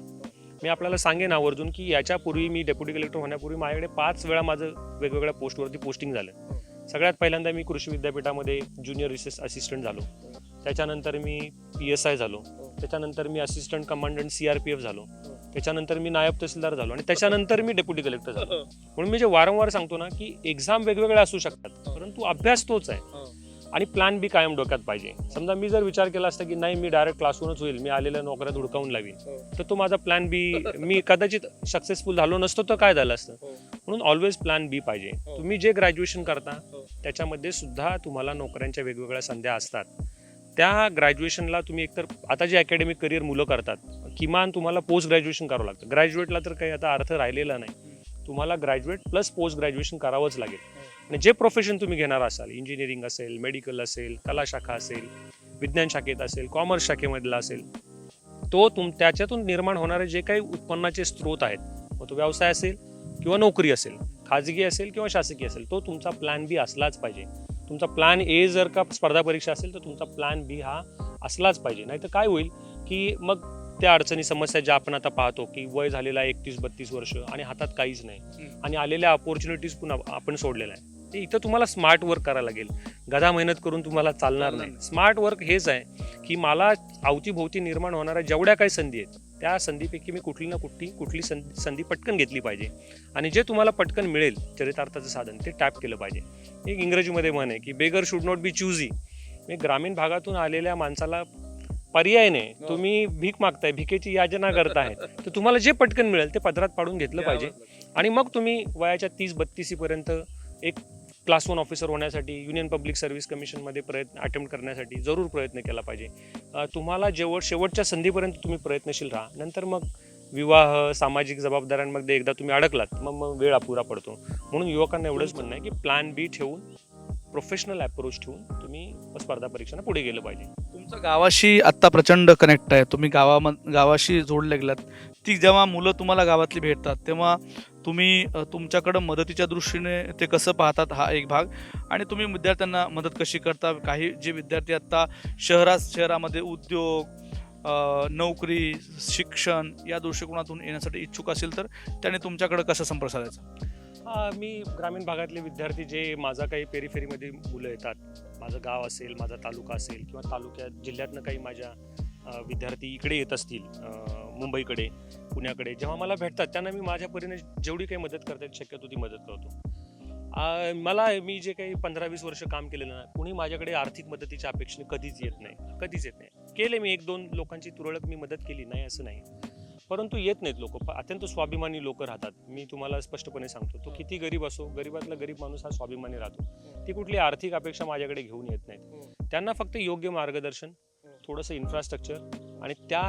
मी आपल्याला सांगेन आवर्जून की याच्यापूर्वी मी डेप्युटी कलेक्टर होण्यापूर्वी माझ्याकडे 5 वेळा माझं वेगवेगळ्या पोस्टवरती पोस्टिंग झालं. सगळ्यात पहिल्यांदा मी कृषी विद्यापीठामध्ये ज्युनियर रिसर्च असिस्टंट झालो. त्याच्यानंतर मी PSI झालो. त्याच्यानंतर मी असिस्टंट कमांडंट CRPF झालो. त्याच्यानंतर मी नायब तहसीलदार झालो आणि त्याच्यानंतर मी डेप्युटी कलेक्टर झालो. म्हणून मी जे वारंवार सांगतो ना की एक्झाम वेगवेगळ्या असू शकतात, परंतु अभ्यास तोच आहे आणि प्लॅन बी कायम डोक्यात पाहिजे. समजा मी जर विचार केला असता की नाही, मी डायरेक्ट क्लासहूनच होईल, मी आलेल्या नोकऱ्या धुडकावून लावीन, तर तो माझा प्लॅन बी, मी कदाचित सक्सेसफुल झालो नसतो तर काय झालं असतं. म्हणून ऑलवेज प्लॅन बी पाहिजे. तुम्ही जे ग्रॅज्युएशन करता त्याच्यामध्ये सुद्धा तुम्हाला नोकऱ्यांच्या वेगवेगळ्या संध्या असतात. त्या ग्रॅज्युएशनला तुम्ही एकतर आता जे अकॅडमिक करिअर मुलं करतात, किमान तुम्हाला पोस्ट ग्रॅज्युएशन करावं लागतं. ग्रॅज्युएटला तर काही आता अर्थ राहिलेला नाही. तुम्हाला ग्रॅज्युएट प्लस पोस्ट ग्रॅज्युएशन करावंच लागेल. आणि जे प्रोफेशन तुम्ही घेणार असाल, इंजिनिअरिंग असेल, मेडिकल असेल, कला शाखा असेल, विज्ञान शाखेत असेल, कॉमर्स शाखेमधला असेल, तो त्याच्यातून निर्माण होणारे जे काही उत्पन्नाचे स्रोत आहेत, मग तो व्यवसाय असेल किंवा नोकरी असेल, खाजगी असेल किंवा शासकीय असेल, तो तुमचा प्लॅन बी असलाच पाहिजे. तुमचा प्लॅन ए जर का स्पर्धा परीक्षा असेल तर तुमचा प्लॅन बी हा असलाच पाहिजे. नाही तर काय होईल की मग त्या अडचणी, समस्या ज्या आपण आता पाहतो की वय झालेला 31-32 वर्ष आणि हातात काहीच नाही आणि आलेल्या अपॉर्च्युनिटीज पुन्हा आपण सोडलेल्या आहे. ते इथं तुम्हाला स्मार्ट वर्क करायला लागेल. गधा मेहनत करून तुम्हाला चालणार नाही. स्मार्ट वर्क हेच आहे की मला अवतीभोवती निर्माण होणाऱ्या जेवढ्या काही संधी आहेत त्या संधीपैकी मी कुठली संधी पटकन घेतली पाहिजे आणि जे तुम्हाला पटकन मिळेल चरितार्थाचं साधन ते टॅप केलं पाहिजे. एक इंग्रजीमध्ये म्हण आहे की बेगर शुड नॉट बी चूझी. ग्रामीण भागातून आलेल्या माणसाला पर्याय नाही. तुम्ही भीक मागताय, भिकेची याचना करताय, तर तुम्हाला जे पटकन मिळेल ते पदरात पाडून घेतलं पाहिजे आणि मग तुम्ही वयाच्या 30-32 पर्यंत एक क्लास 1 ऑफिसर होण्यासाठी युनियन पब्लिक सर्व्हिस कमिशनमध्ये अटेम्प्ट करण्यासाठी जरूर प्रयत्न केला पाहिजे. तुम्हाला शेवटच्या संधीपर्यंत तुम्ही प्रयत्नशील राहा. नंतर मग विवाह, सामाजिक जबाबदाऱ्यांमध्ये एकदा तुम्ही अडकलात मग वेळ अपुरा पडतो. म्हणून युवकांना एवढंच म्हणणं आहे की प्लॅन बी ठेवून, प्रोफेशनल अप्रोच ठेवून तुम्ही स्पर्धा परीक्षांना पुढे गेलं पाहिजे. तुमचं गावाशी आत्ता प्रचंड कनेक्ट आहे, तुम्ही गावाशी जोडले गेलात. ती जेव्हा मुलं तुम्हाला गावातली भेटतात तेव्हा तुम्ही तुमच्याकडं मदतीच्या दृष्टीने ते कसं पाहतात हा एक भाग, आणि तुम्ही विद्यार्थ्यांना मदत कशी करता. काही जे विद्यार्थी आत्ता शहरामध्ये उद्योग, नोकरी, शिक्षण या दृष्टिकोनातून येण्यासाठी इच्छुक असेल तर त्याने तुमच्याकडे कसं संपर्क साधायचा? मी ग्रामीण भागातले विद्यार्थी जे माझा काही पेरिफेरीमध्ये मुलं येतात, माझं गाव असेल, माझा तालुका असेल किंवा तालुक्यात जिल्ह्यातनं काही माझ्या विद्यार्थी इकडे येत असतील, मुंबईकडे, पुण्याकडे, जेव्हा मला भेटतात त्यांना मी माझ्या परीने जेवढी काही मदत करता येईल शक्यतो ती मदत करतो. मी जे काही 15-20 वर्ष काम केलेलं ना, कुणी माझ्याकडे आर्थिक मदतीच्या अपेक्षेने कधीच येत नाही. केले मी 1-2 लोकांची तुरळक मी मदत केली, नाही असं नाही, परंतु येत नाहीत लोक. अत्यंत स्वाभिमानी लोक राहतात. मी तुम्हाला स्पष्टपणे सांगतो, तो किती गरीब असो, गरीबातला गरीब माणूस हा स्वाभिमानी राहतो. ती कुठली आर्थिक अपेक्षा माझ्याकडे घेऊन येत नाहीत. त्यांना फक्त योग्य मार्गदर्शन, थोडंसं इन्फ्रास्ट्रक्चर आणि त्या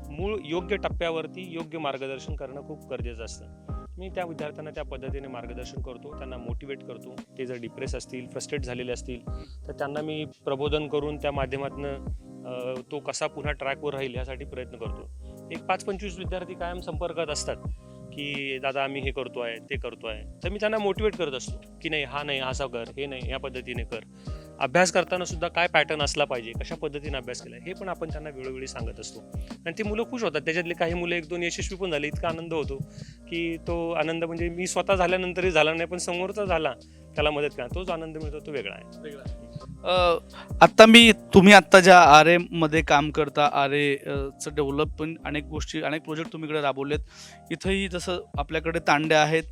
मूळ योग्य टप्प्यावरती योग्य मार्गदर्शन करणं खूप गरजेचं असतं. मी त्या विद्यार्थ्यांना त्या पद्धतीने मार्गदर्शन करतो, त्यांना मोटिवेट करतो. ते जर डिप्रेस असतील, फ्रस्ट्रेट झालेले असतील तर त्यांना मी प्रबोधन करून त्या माध्यमातून तो कसा पुन्हा ट्रॅकवर राहील यासाठी प्रयत्न करतो. एक 5-25 विद्यार्थी कायम संपर्कात असतात की दादा आम्ही हे करतोय, ते करतोय, तर मी त्यांना मोटिवेट करत असतो की नाही असा कर, हे नाही या पद्धतीने कर. अभ्यास करताना सुद्धा काय पॅटर्न असला पाहिजे, कशा पद्धतीने अभ्यास केला हे पण आपण त्यांना वेळोवेळी सांगत असतो आणि ती मुलं खुश होतात. त्याच्यातले काही मुलं 1-2 यशस्वी पण झाले. इतका आनंद होतो की तो आनंद म्हणजे मी स्वतः झाल्यानंतरही झाला नाही, पण समोरचा झाला त्याला मदत करा, तोच आनंद मिळतो, तो वेगळा आहे. तुम्ही आत्ता ज्या आरे मध्ये काम करता, चं डेव्हलपमेंट, अनेक प्रोजेक्ट तुम्ही इकडे राबवलेत. इथंही जसं आपल्याकडे तांड्या आहेत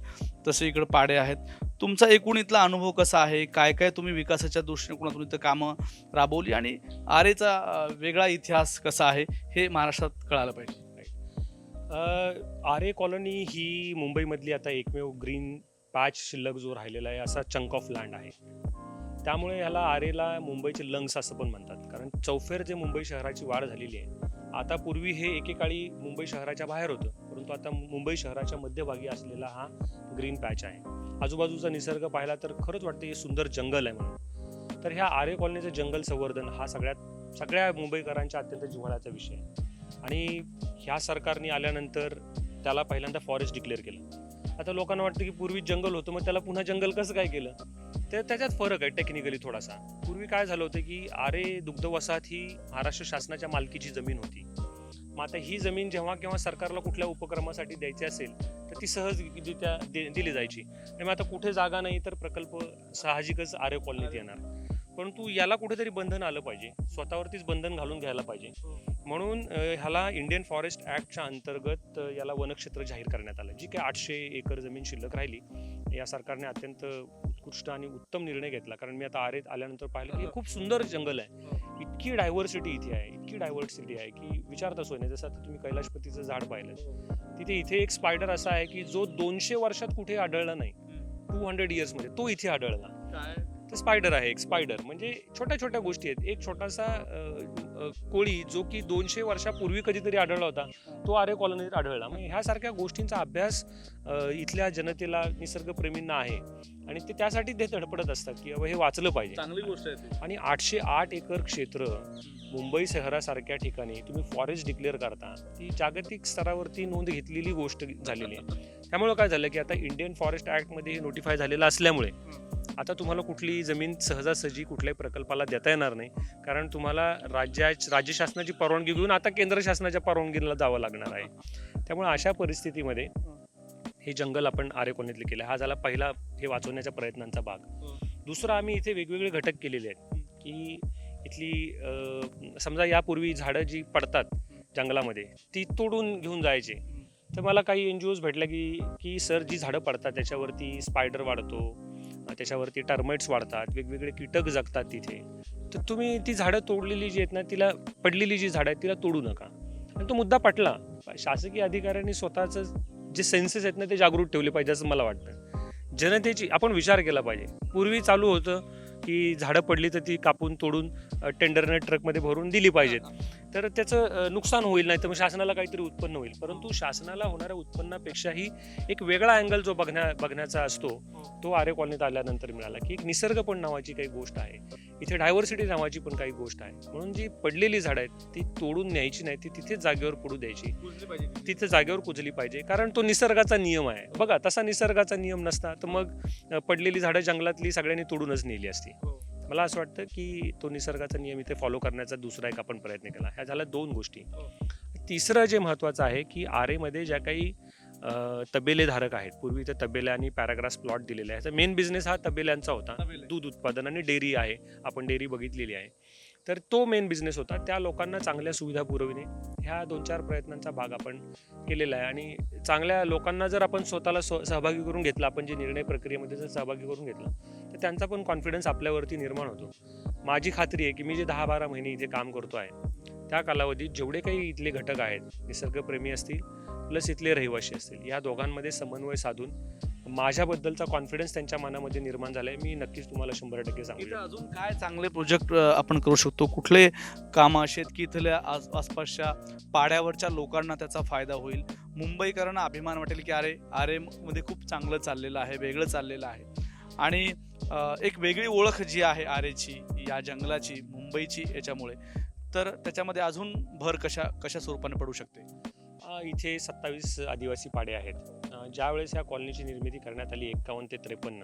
तसे इकडे पाडे आहेत. तुमचा एकूण इथला अनुभव कसा आहे? काय काय तुम्ही विकासाच्या दृष्टिकोनातून इथं कामं राबवली आणि आरेचा वेगळा इतिहास कसा आहे हे महाराष्ट्रात कळायला पाहिजे. आरे कॉलनी ही मुंबईमधली आता एकमेव ग्रीन पॅच शिल्लक जो राहिलेला आहे असा चंक ऑफ लँड आहे. त्यामुळे ह्याला आरेला मुंबईचे लंग्स असं पण म्हणतात, कारण चौफेर जे मुंबई शहराची वाढ झालेली आहे. आता पूर्वी हे एकेकाळी मुंबई शहराच्या बाहेर होतं, परंतु आता मुंबई शहराच्या मध्यभागी असलेला हा ग्रीन पॅच आहे. आजूबाजूचा निसर्ग पाहिला तर खरंच वाटतं हे सुंदर जंगल आहे म्हणून. तर ह्या आरे कॉलनीचं जंगल संवर्धन हा सगळ्या मुंबईकरांच्या अत्यंत जिव्हाळ्याचा विषय आहे आणि ह्या सरकारने आल्यानंतर त्याला पहिल्यांदा फॉरेस्ट डिक्लेअर केलं. आता लोकांना वाटतं की पूर्वी जंगल होतं, मग त्याला पुन्हा जंगल कसं काय केलं? तर त्याच्यात फरक आहे टेक्निकली थोडासा. पूर्वी काय झालं होतं की आरे दुग्ध वसाहत ही महाराष्ट्र शासनाच्या मालकीची जमीन होती. मग आता ही जमीन जेव्हा केव्हा सरकारला कुठल्या उपक्रमासाठी द्यायची असेल तर ती सहजरित्या दिली जायची. आणि मग आता कुठे जागा नाही तर प्रकल्प साहजिकच आरे कॉलनीत येणार. परंतु याला कुठेतरी बंधन आलं पाहिजे, स्वतःवरतीच बंधन घालून घ्यायला पाहिजे. म्हणून ह्याला इंडियन फॉरेस्ट ॲक्टच्या अंतर्गत याला वनक्षेत्र जाहीर करण्यात आलं. जी काही 800 एकर जमीन शिल्लक राहिली, या सरकारने अत्यंत उत्कृष्ट आणि उत्तम निर्णय घेतला. कारण मी आता आरेत आल्यानंतर पाहिलं की हे खूप सुंदर जंगल आहे. इतकी डायव्हर्सिटी इथे आहे की विचारता सोय नाही. जसं आता तुम्ही कैलाशपतीचं झाड पाहिलं, इथे एक स्पायडर असा आहे की जो 200 वर्षात कुठे आढळला नाही, 200 इयर्समध्ये तो इथे आढळला. तर स्पायडर आहे, एक स्पायडर म्हणजे छोट्या गोष्टी आहेत. एक छोटासा कोळी जो की 200 वर्षापूर्वी कधीतरी आढळला होता, तो आरे कॉलनीत आढळला. मग ह्यासारख्या गोष्टींचा अभ्यास इथल्या जनतेला, निसर्गप्रेमींना आहे आणि ते त्यासाठी ते धडपडत असतात की हे वाचलं पाहिजे. चांगली गोष्ट आहे. आणि 808 एकर क्षेत्र मुंबई शहरासारख्या ठिकाणी तुम्ही फॉरेस्ट डिक्लेअर करता, ती जागतिक स्तरावरती नोंद घेतलेली गोष्ट झालेली आहे. त्यामुळे काय झालं की आता इंडियन फॉरेस्ट ॲक्टमध्ये हे नोटिफाय झालेलं असल्यामुळे आता तुम्हाला कुठली जमीन सहजासहजी कुठल्याही प्रकल्पाला देता येणार नाही, कारण तुम्हाला राज्य शासनाची परवानगी घेऊन आता केंद्र शासनाच्या परवानगीला जावं लागणार आहे. त्यामुळे अशा परिस्थितीमध्ये हे जंगल आपण आरे कॉलनीतले केलं. हा झाला पहिला हे वाचवण्याच्या प्रयत्नांचा भाग. दुसरा, आम्ही इथे वेगवेगळे घटक केलेले आहेत की इथली समजा यापूर्वी झाडं जी पडतात जंगलामध्ये ती तोडून घेऊन जायचे. तर मला काही NGOs भेटल्या की सर, जी झाडं पडतात त्याच्यावरती स्पायडर वाढतो, त्याच्यावरती टर्माइट्स वाढतात, वेगवेगळे कीटक जगतात तिथे. तर तुम्ही ती झाडं तोडलेली जी आहेत ना, तिला पडलेली जी झाडं आहेत तिला तोडू नका. आणि तो मुद्दा पटला. शासकीय अधिकाऱ्यांनी स्वतःचं जे सेन्सेस आहेत ना ते जागृत ठेवले पाहिजे असं मला वाटतं. जनतेची आपण विचार केला पाहिजे. पूर्वी चालू होतं की झाडं पडली तर ती कापून तोडून टेंडरने ट्रकमध्ये भरून दिली पाहिजेत. तर त्याचं नुकसान होईल, नाही तर मग शासनाला काहीतरी उत्पन्न होईल. परंतु शासनाला होणाऱ्या उत्पन्नापेक्षाही एक वेगळा अँगल जो बघण्याचा असतो तो आरे कॉलनीत आल्यानंतर मिळाला की एक निसर्ग पण नावाची काही गोष्ट आहे, इथे डायव्हर्सिटी नावाची पण काही गोष्ट आहे. म्हणून जी पडलेली झाडं आहेत ती तोडून न्यायची नाही, ती तिथेच जागेवर पडू द्यायची, तिथे जागेवर कुजली पाहिजे. कारण तो निसर्गाचा नियम आहे. बघा, तसा निसर्गाचा नियम नसता तर मग पडलेली झाडं जंगलातली सगळ्यांनी तोडूनच नेली असती. मला असं वाटतं की तो निसर्गाचा नियम इथे फॉलो करण्याचा दुसरा एक आपण प्रयत्न केला. ह्या झाल्या 2 गोष्टी. तिसरं जे महत्त्वाचं आहे की आरेमध्ये ज्या काही तबेलेधारक आहेत, पूर्वी ते तबेले आणि पॅराग्रास प्लॉट दिलेले आहे. मेन बिझनेस हा तबेल्यांचा होता. दूध उत्पादन आणि डेअरी आहे, आपण डेअरी बघितलेली आहे. तर तो मेन बिझनेस होता. त्या लोकांना चांगल्या सुविधा पुरविणे, ह्या 2-4 प्रयत्नांचा भाग आपण केलेला आहे. आणि चांगल्या लोकांना जर आपण स्वतःला सहभागी करून घेतलं, आपण जे निर्णय प्रक्रियेमध्ये जर सहभागी करून घेतलं तर त्यांचा पण कॉन्फिडन्स आपल्यावरती निर्माण होतो. माझी खात्री आहे की मी जे 10-12 महिने इथे काम करतो आहे त्या कालावधीत जेवढे काही इथले घटक आहेत, निसर्गप्रेमी असतील प्लस इथले रहिवासी असतील, या दोघांमध्ये समन्वय साधून माझ्याबद्दलचा कॉन्फिडन्स त्यांच्या मनामध्ये निर्माण झालाय. मी नक्कीच तुम्हाला 100% सांगू. इथं अजून काय चांगले प्रोजेक्ट आपण करू शकतो? कुठले कामं असे आहेत की इथल्या आसपासच्या पाड्यावरच्या लोकांना त्याचा फायदा होईल? मुंबईकरांना अभिमान वाटेल की आरे मध्ये खूप चांगलं चाललेलं आहे, वेगळं चाललेलं आहे. आणि एक वेगळी ओळख जी आहे आरेची, या जंगलाची, मुंबईची, याच्यामुळे तर त्याच्यामध्ये अजून भर कशा स्वरूपाने पडू शकते? इथे 27 आदिवासी पाडे आहेत. ज्यावेळेस या कॉलनीची निर्मिती करण्यात आली 51 ते 53,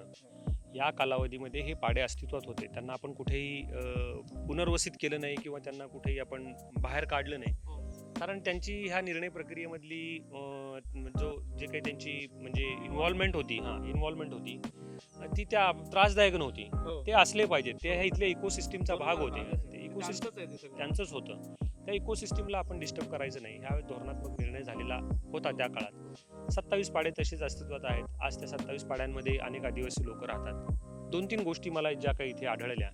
या कालावधीमध्ये हे पाडे अस्तित्वात होते. त्यांना आपण कुठेही पुनर्वसित केलं नाही किंवा त्यांना कुठेही आपण बाहेर काढलं नाही. कारण त्यांची ह्या निर्णय प्रक्रियेमधली जे काही त्यांची म्हणजे इन्व्हॉल्वमेंट होती ती त्या त्रासदायक नव्हती. ते असले पाहिजेत, ते ह्या इथल्या इकोसिस्टीमचा भाग होते. ते इकोसिस्टीम त्यांचंच होतं. त्या इकोसिस्टीमला आपण डिस्टर्ब करायचं नाही, ह्या धोरणात्मक निर्णय झालेला होता त्या काळात. 27 पाडे तसेच अस्तित्वात आहेत. आज त्या 27 पाड्यांमध्ये अनेक आदिवासी लोक राहतात. 2-3 गोष्टी मला ज्या काही इथे आढळल्या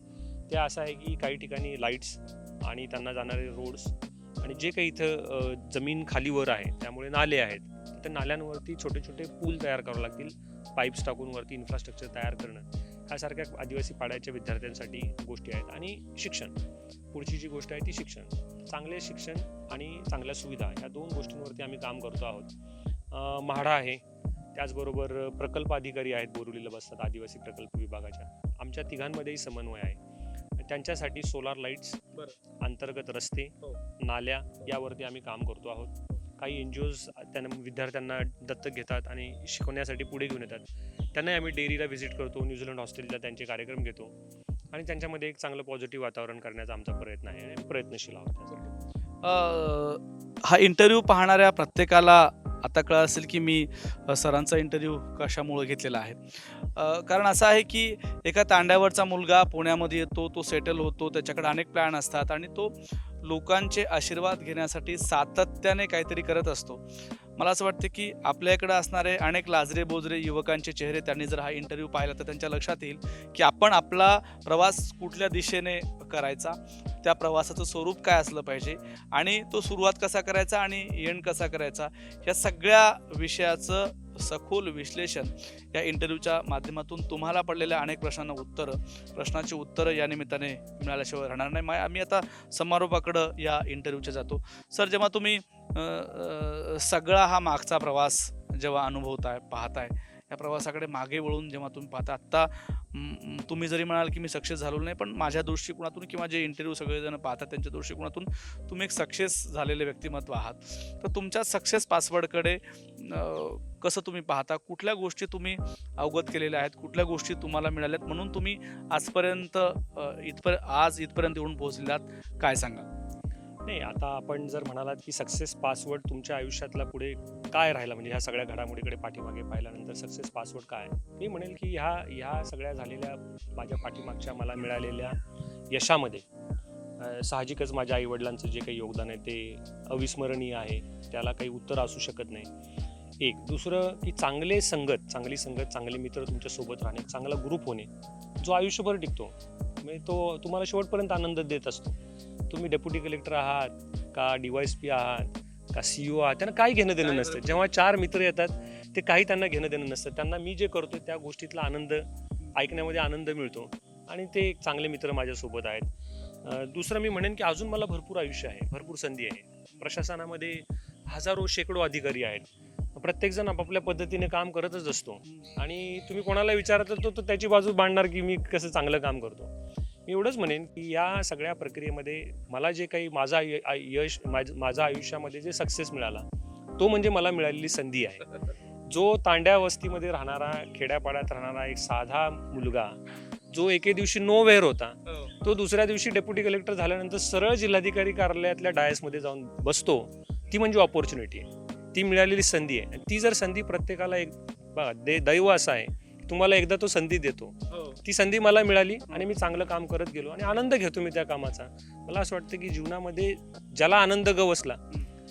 त्या असं आहे की काही ठिकाणी लाईट्स आणि त्यांना जाणारे रोड्स आणि जे काही इथं जमीन खालीवर आहे त्यामुळे नाले आहेत, त्या नाल्यांवरती छोटे छोटे पूल तयार करावे लागतील, पाईप्स टाकून वरती इन्फ्रास्ट्रक्चर तयार करणं, ह्यासारख्या आदिवासी पाड्याच्या विद्यार्थ्यांसाठी गोष्टी आहेत. आणि शिक्षण, पुढची जी गोष्ट आहे ती शिक्षण, चांगले शिक्षण आणि चांगल्या सुविधा, ह्या 2 गोष्टींवरती आम्ही काम करतो आहोत. म्हाडा आहे, त्याचबरोबर प्रकल्प अधिकारी आहेत बोरिवलीला बसतात आदिवासी प्रकल्प विभागाच्या, आमच्या तिघांमध्येही समन्वय आहे. त्यांच्यासाठी सोलार लाईट्स, अंतर्गत रस्ते, नाल्या, यावरती आम्ही काम करतो आहोत. काही NGOs त्यांना विद्यार्थ्यांना दत्तक घेतात आणि शिकवण्यासाठी पुढे घेऊन येतात. त्यांनाही आम्ही डेअरीला व्हिजिट करतो, न्यूझीलंड हॉस्टेलला त्यांचे कार्यक्रम घेतो आणि त्यांच्यामध्ये एक चांगलं पॉझिटिव्ह वातावरण करण्याचा आमचा प्रयत्न आहे आणि प्रयत्नशील आहोत. हा इंटरव्ह्यू पाहणाऱ्या प्रत्येकाला आता कळलं असेल की मी सरांचा इंटरव्ह्यू कशामुळे घेतलेला आहे. कारण असं आहे की एका तांड्यावरचा मुलगा पुण्यामध्ये येतो, तो सेटल होतो, त्याच्याकडे अनेक प्लॅन असतात आणि तो लोकांचे आशीर्वाद घेण्यासाठी सातत्याने काहीतरी करत असतो. मला असं वाटतं की आपल्या इकडे असणारे अनेक लाजरे बोजरे युवकांचे चेहरे त्यांनी जर हा इंटरव्ह्यू पाहिला तर त्यांच्या लक्षात येईल की आपण आपला प्रवास कुठल्या दिशेने करायचा, त्या प्रवासाचं स्वरूप काय असलं पाहिजे आणि तो सुरुवात कसा करायचा आणि एंड कसा करायचा, या सगळ्या विषयाचं सखोल विश्लेषण या इंटरव्ह्यूच्या माध्यमातून तुम्हाला पडलेल्या अनेक प्रश्नांची उत्तरं या निमित्ताने मिळाल्याशिवाय राहणार नाही. आम्ही आता समारोपाकडं या इंटरव्ह्यूच्या जातो. सर, जेव्हा तुम्ही सगळा हा मागचा प्रवास जेव्हा अनुभवताय, पाहताय, या प्रवासाकडे मागे वळून जेव्हा तुम्ही पाहता, आत्ता तुम्ही जरी म्हणाल की मी सक्सेस झालो नाही, पण माझ्या दृष्टिकोनातून किंवा जे इंटरव्ह्यू सगळेजण पाहतात त्यांच्या दृष्टिकोनातून तुम्ही एक सक्सेस झालेले व्यक्तिमत्व आहात. तर तुमच्या सक्सेस पासवर्डकडे कसं तुम्ही पाहता? कुठल्या गोष्टी तुम्ही अवगत केलेल्या आहेत, कुठल्या गोष्टी तुम्हाला मिळाल्यात म्हणून तुम्ही आजपर्यंत इथपर्यंत येऊन पोहोचलेलात, काय सांगाल? नाही, आता आपण जर म्हणालात की सक्सेस पासवर्ड तुमच्या आयुष्यातला पुढे काय राहिला, म्हणजे ह्या सगळ्या घडामोडीकडे पाठीमागे पाहिल्यानंतर सक्सेस पासवर्ड काय आहे? मी म्हणेल की ह्या सगळ्या झालेल्या माझ्या पाठीमागच्या मला मिळालेल्या यशामध्ये साहजिकच माझ्या आईवडिलांचं जे काही योगदान आहे ते अविस्मरणीय आहे, त्याला काही उत्तर असू शकत नाही. एक दुसरं की चांगली संगत, चांगले मित्र तुमच्यासोबत राहणे, चांगला ग्रुप होणे, जो आयुष्यभर टिकतो, म्हणजे तो तुम्हाला शेवटपर्यंत आनंद देत असतो. तुम्ही डेप्युटी कलेक्टर आहात का DYSP आहात का CEO आहात, त्यांना काही घेणं देणं नसतं. जेव्हा 4 मित्र येतात ते काही त्यांना घेणं देणं नसतं. त्यांना मी जे करतो त्या गोष्टीतला आनंद ऐकण्यामध्ये आनंद मिळतो आणि ते एक चांगले मित्र माझ्यासोबत आहेत. दुसरं मी म्हणेन की अजून मला भरपूर आयुष्य आहे, भरपूर संधी आहे. प्रशासनामध्ये हजारो शेकडो अधिकारी आहेत. प्रत्येकजण आपापल्या पद्धतीने काम करतच असतो आणि तुम्ही कोणाला विचारत तो त्याची बाजू मांडणार की मी कसं चांगलं काम करतो. मी एवढंच म्हणेन की या सगळ्या प्रक्रियेमध्ये मला जे काही माझा आयुष्यामध्ये जे सक्सेस मिळाला तो म्हणजे मला मिळालेली संधी आहे. जो तांड्या वस्तीमध्ये राहणारा, खेड्यापाड्यात राहणारा एक साधा मुलगा, जो एके दिवशी नोवेअर होता, तो दुसऱ्या दिवशी डेप्युटी कलेक्टर झाल्यानंतर सरळ जिल्हाधिकारी कार्यालयातल्या डायसमध्ये जाऊन बसतो, ती म्हणजे ऑपॉर्च्युनिटी आहे, ती मिळालेली संधी आहे. ती जर संधी प्रत्येकाला एक दैव असं आहे, तुम्हाला एकदा तो संधी देतो. ती संधी मला मिळाली आणि मी चांगलं काम करत गेलो आणि आनंद घेतो मी त्या कामाचा. मला असं वाटतं की जीवनामध्ये ज्याला आनंद गवसला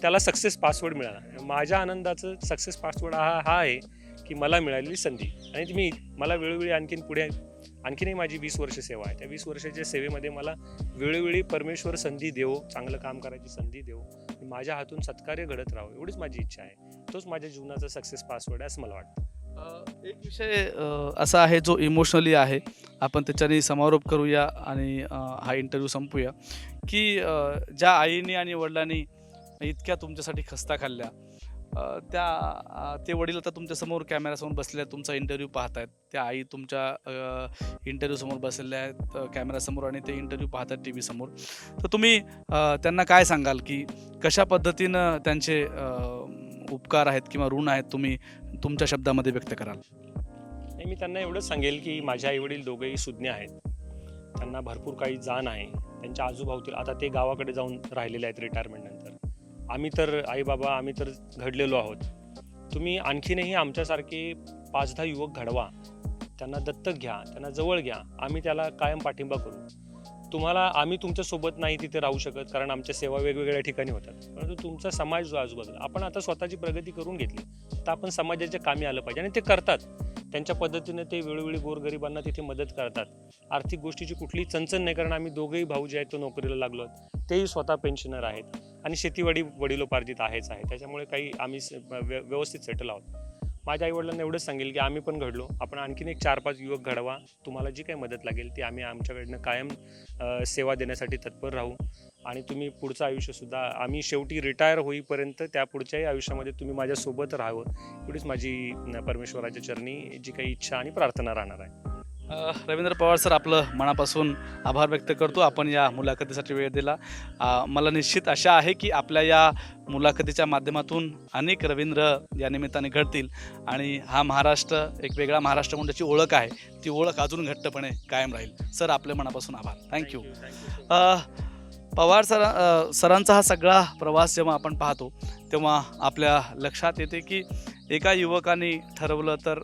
त्याला सक्सेस पासवर्ड मिळाला. माझ्या आनंदाचं सक्सेस पासवर्ड हा आहे की मला मिळालेली संधी. आणि मला वेळोवेळी आणखीनही माझी 20 वर्ष सेवा आहे. त्या 20 वर्षाच्या सेवेमध्ये मला वेळोवेळी परमेश्वर संधी देवो, चांगलं काम करायची संधी देवो, माझ्या हातून सत्कार्य घडत राहावं, एवढीच माझी इच्छा आहे. तोच माझ्या जीवनाचा सक्सेस पासवर्ड आहे असं मला वाटतं. एक विषय असा आहे जो इमोशनली आहे, आपण त्याच्याने समारोप करूया आणि हा इंटरव्ह्यू संपूया. की ज्या आईने आणि वडिलांनी इतक्या तुमच्यासाठी खस्ता खाल्ल्या, ते वडील आता तुमच्यासमोर कॅमेऱ्यासमोर बसलेले आहेत, तुमचा इंटरव्ह्यू पाहतायत. त्या आई तुमच्या इंटरव्ह्यूसमोर बसलेल्या आहेत कॅमेऱ्यासमोर आणि ते इंटरव्ह्यू पाहतात TV समोर. तर तुम्ही त्यांना काय सांगाल की कशा पद्धतीनं त्यांचे उपकार आहेत किंवा ऋण आहेत तुम्ही तुमच्या शब्दामध्ये व्यक्त कराल? मी त्यांना एवढंच सांगेल की माझे आईवडील दोघेही सुज्ञ आहेत, त्यांना भरपूर काही जाण आहे. त्यांच्या आजूबाजूतील आता ते गावाकडे जाऊन राहिलेले आहेत रिटायरमेंट नंतर. आम्ही तर घडलेलो आहोत. तुम्ही आणखीनही आमच्यासारखे 5-10 युवक घडवा, त्यांना दत्तक घ्या, त्यांना जवळ घ्या. आम्ही त्याला कायम पाठिंबा करू. आम्ही तुमच्यासोबत नाही तिथे राहू शकत, कारण आमच्या सेवा वेगवेगळ्या ठिकाणी होतात. परंतु तुमचा समाज जो आजूबाजूला, आपण आता स्वतःची प्रगती करून घेतली तर आपण समाजाच्या कामी आलं पाहिजे. आणि ते करतात त्यांच्या पद्धतीने. ते वेळोवेळी गोरगरिबांना तिथे मदत करतात. आर्थिक गोष्टीची कुठलीही चणचण नाही, कारण आम्ही दोघेही भाऊ जे आहेत तो नोकरीला लागलो, तेही स्वतः पेन्शनर आहेत आणि शेतीवाडी वडिलोपार्जित आहे. त्याच्यामुळे काही आम्ही व्यवस्थित सेटल आहोत. माझ्या आईवडिलांना एवढंच सांगेल की आम्ही पण घडलो, आपण आणखीन एक 4-5 युवक घडवा. तुम्हाला जी काही मदत लागेल ती आम्ही आमच्याकडनं कायम सेवा देण्यासाठी तत्पर राहू. आणि तुम्ही पुढचं आयुष्यसुद्धा, आम्ही शेवटी रिटायर होईपर्यंत त्या पुढच्याही आयुष्यामध्ये तुम्ही माझ्यासोबत राहावं, एवढीच माझी परमेश्वराच्या चरणी जी काही इच्छा आणि प्रार्थना राहणार आहे. रवींद्र पवार सर, आपलं मनापासून आभार व्यक्त करतो, आपण या मुलाखतीसाठी वेळ दिला. मला निश्चित आशा आहे की आपल्या या मुलाखतीच्या माध्यमातून अनेक रवींद्र या निमित्ताने घडतील आणि हा महाराष्ट्र एक वेगळा महाराष्ट्र म्हणून त्याची ओळख आहे, ती ओळख अजून घट्टपणे कायम राहील. सर, आपल्या मनापासून आभार. थँक्यू. पवार सरांचा हा सगळा प्रवास जेव्हा आपण पाहतो तेव्हा आपल्या लक्षात येते की एका युवकाने ठरवलं तर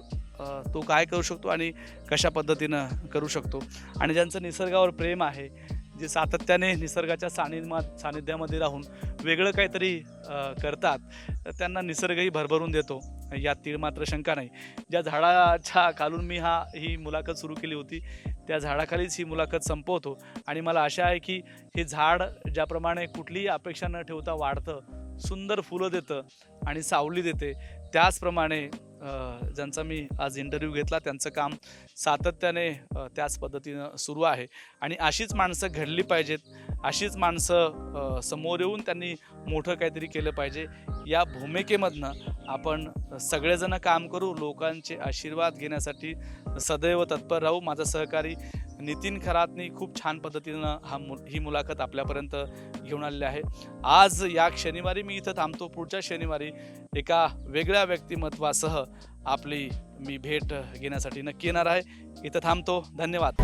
तो काय करू शकतो आणि कशा पद्धतीनं करू शकतो. आणि ज्यांचं निसर्गावर प्रेम आहे, जे सातत्याने निसर्गाच्या सानिध्यामध्ये राहून वेगळं काहीतरी करतात, त्यांना निसर्गही भरभरून देतो, यात तीळ मात्र शंका नाही. ज्या झाडाच्या खालून मी ही मुलाखत सुरू केली होती त्या झाडाखालीच ही मुलाखत संपवतो. आणि मला आशा आहे की हे झाड ज्याप्रमाणे कुठलीही अपेक्षा न ठेवता वाढतं, सुंदर फुलं देतं आणि सावली देते, त्याचप्रमाणे ज्यांचा मी आज इंटरव्ह्यू घेतला त्यांचं काम सातत्याने त्याच पद्धतीनं सुरू आहे. आणि अशीच माणसं घडली पाहिजेत, अशीच माणसं समोर येऊन त्यांनी मोठं काहीतरी केलं पाहिजे. या भूमिकेमधनं आपण सगळेजण काम करू, लोकांचे आशीर्वाद घेण्यासाठी सदैव तत्पर राहू. माझा सहकारी नितीन खरातनी खूप छान पद्धतीनं ही मुलाखत आपल्यापर्यंत घेऊन आलेली आहे. आज या शनिवारी मी इथं थांबतो. पुढच्या शनिवारी एका वेगळ्या व्यक्तिमत्वासह मी भेट घेण्यासाठी नक्की येणार आहे. इथं थांबतो. धन्यवाद.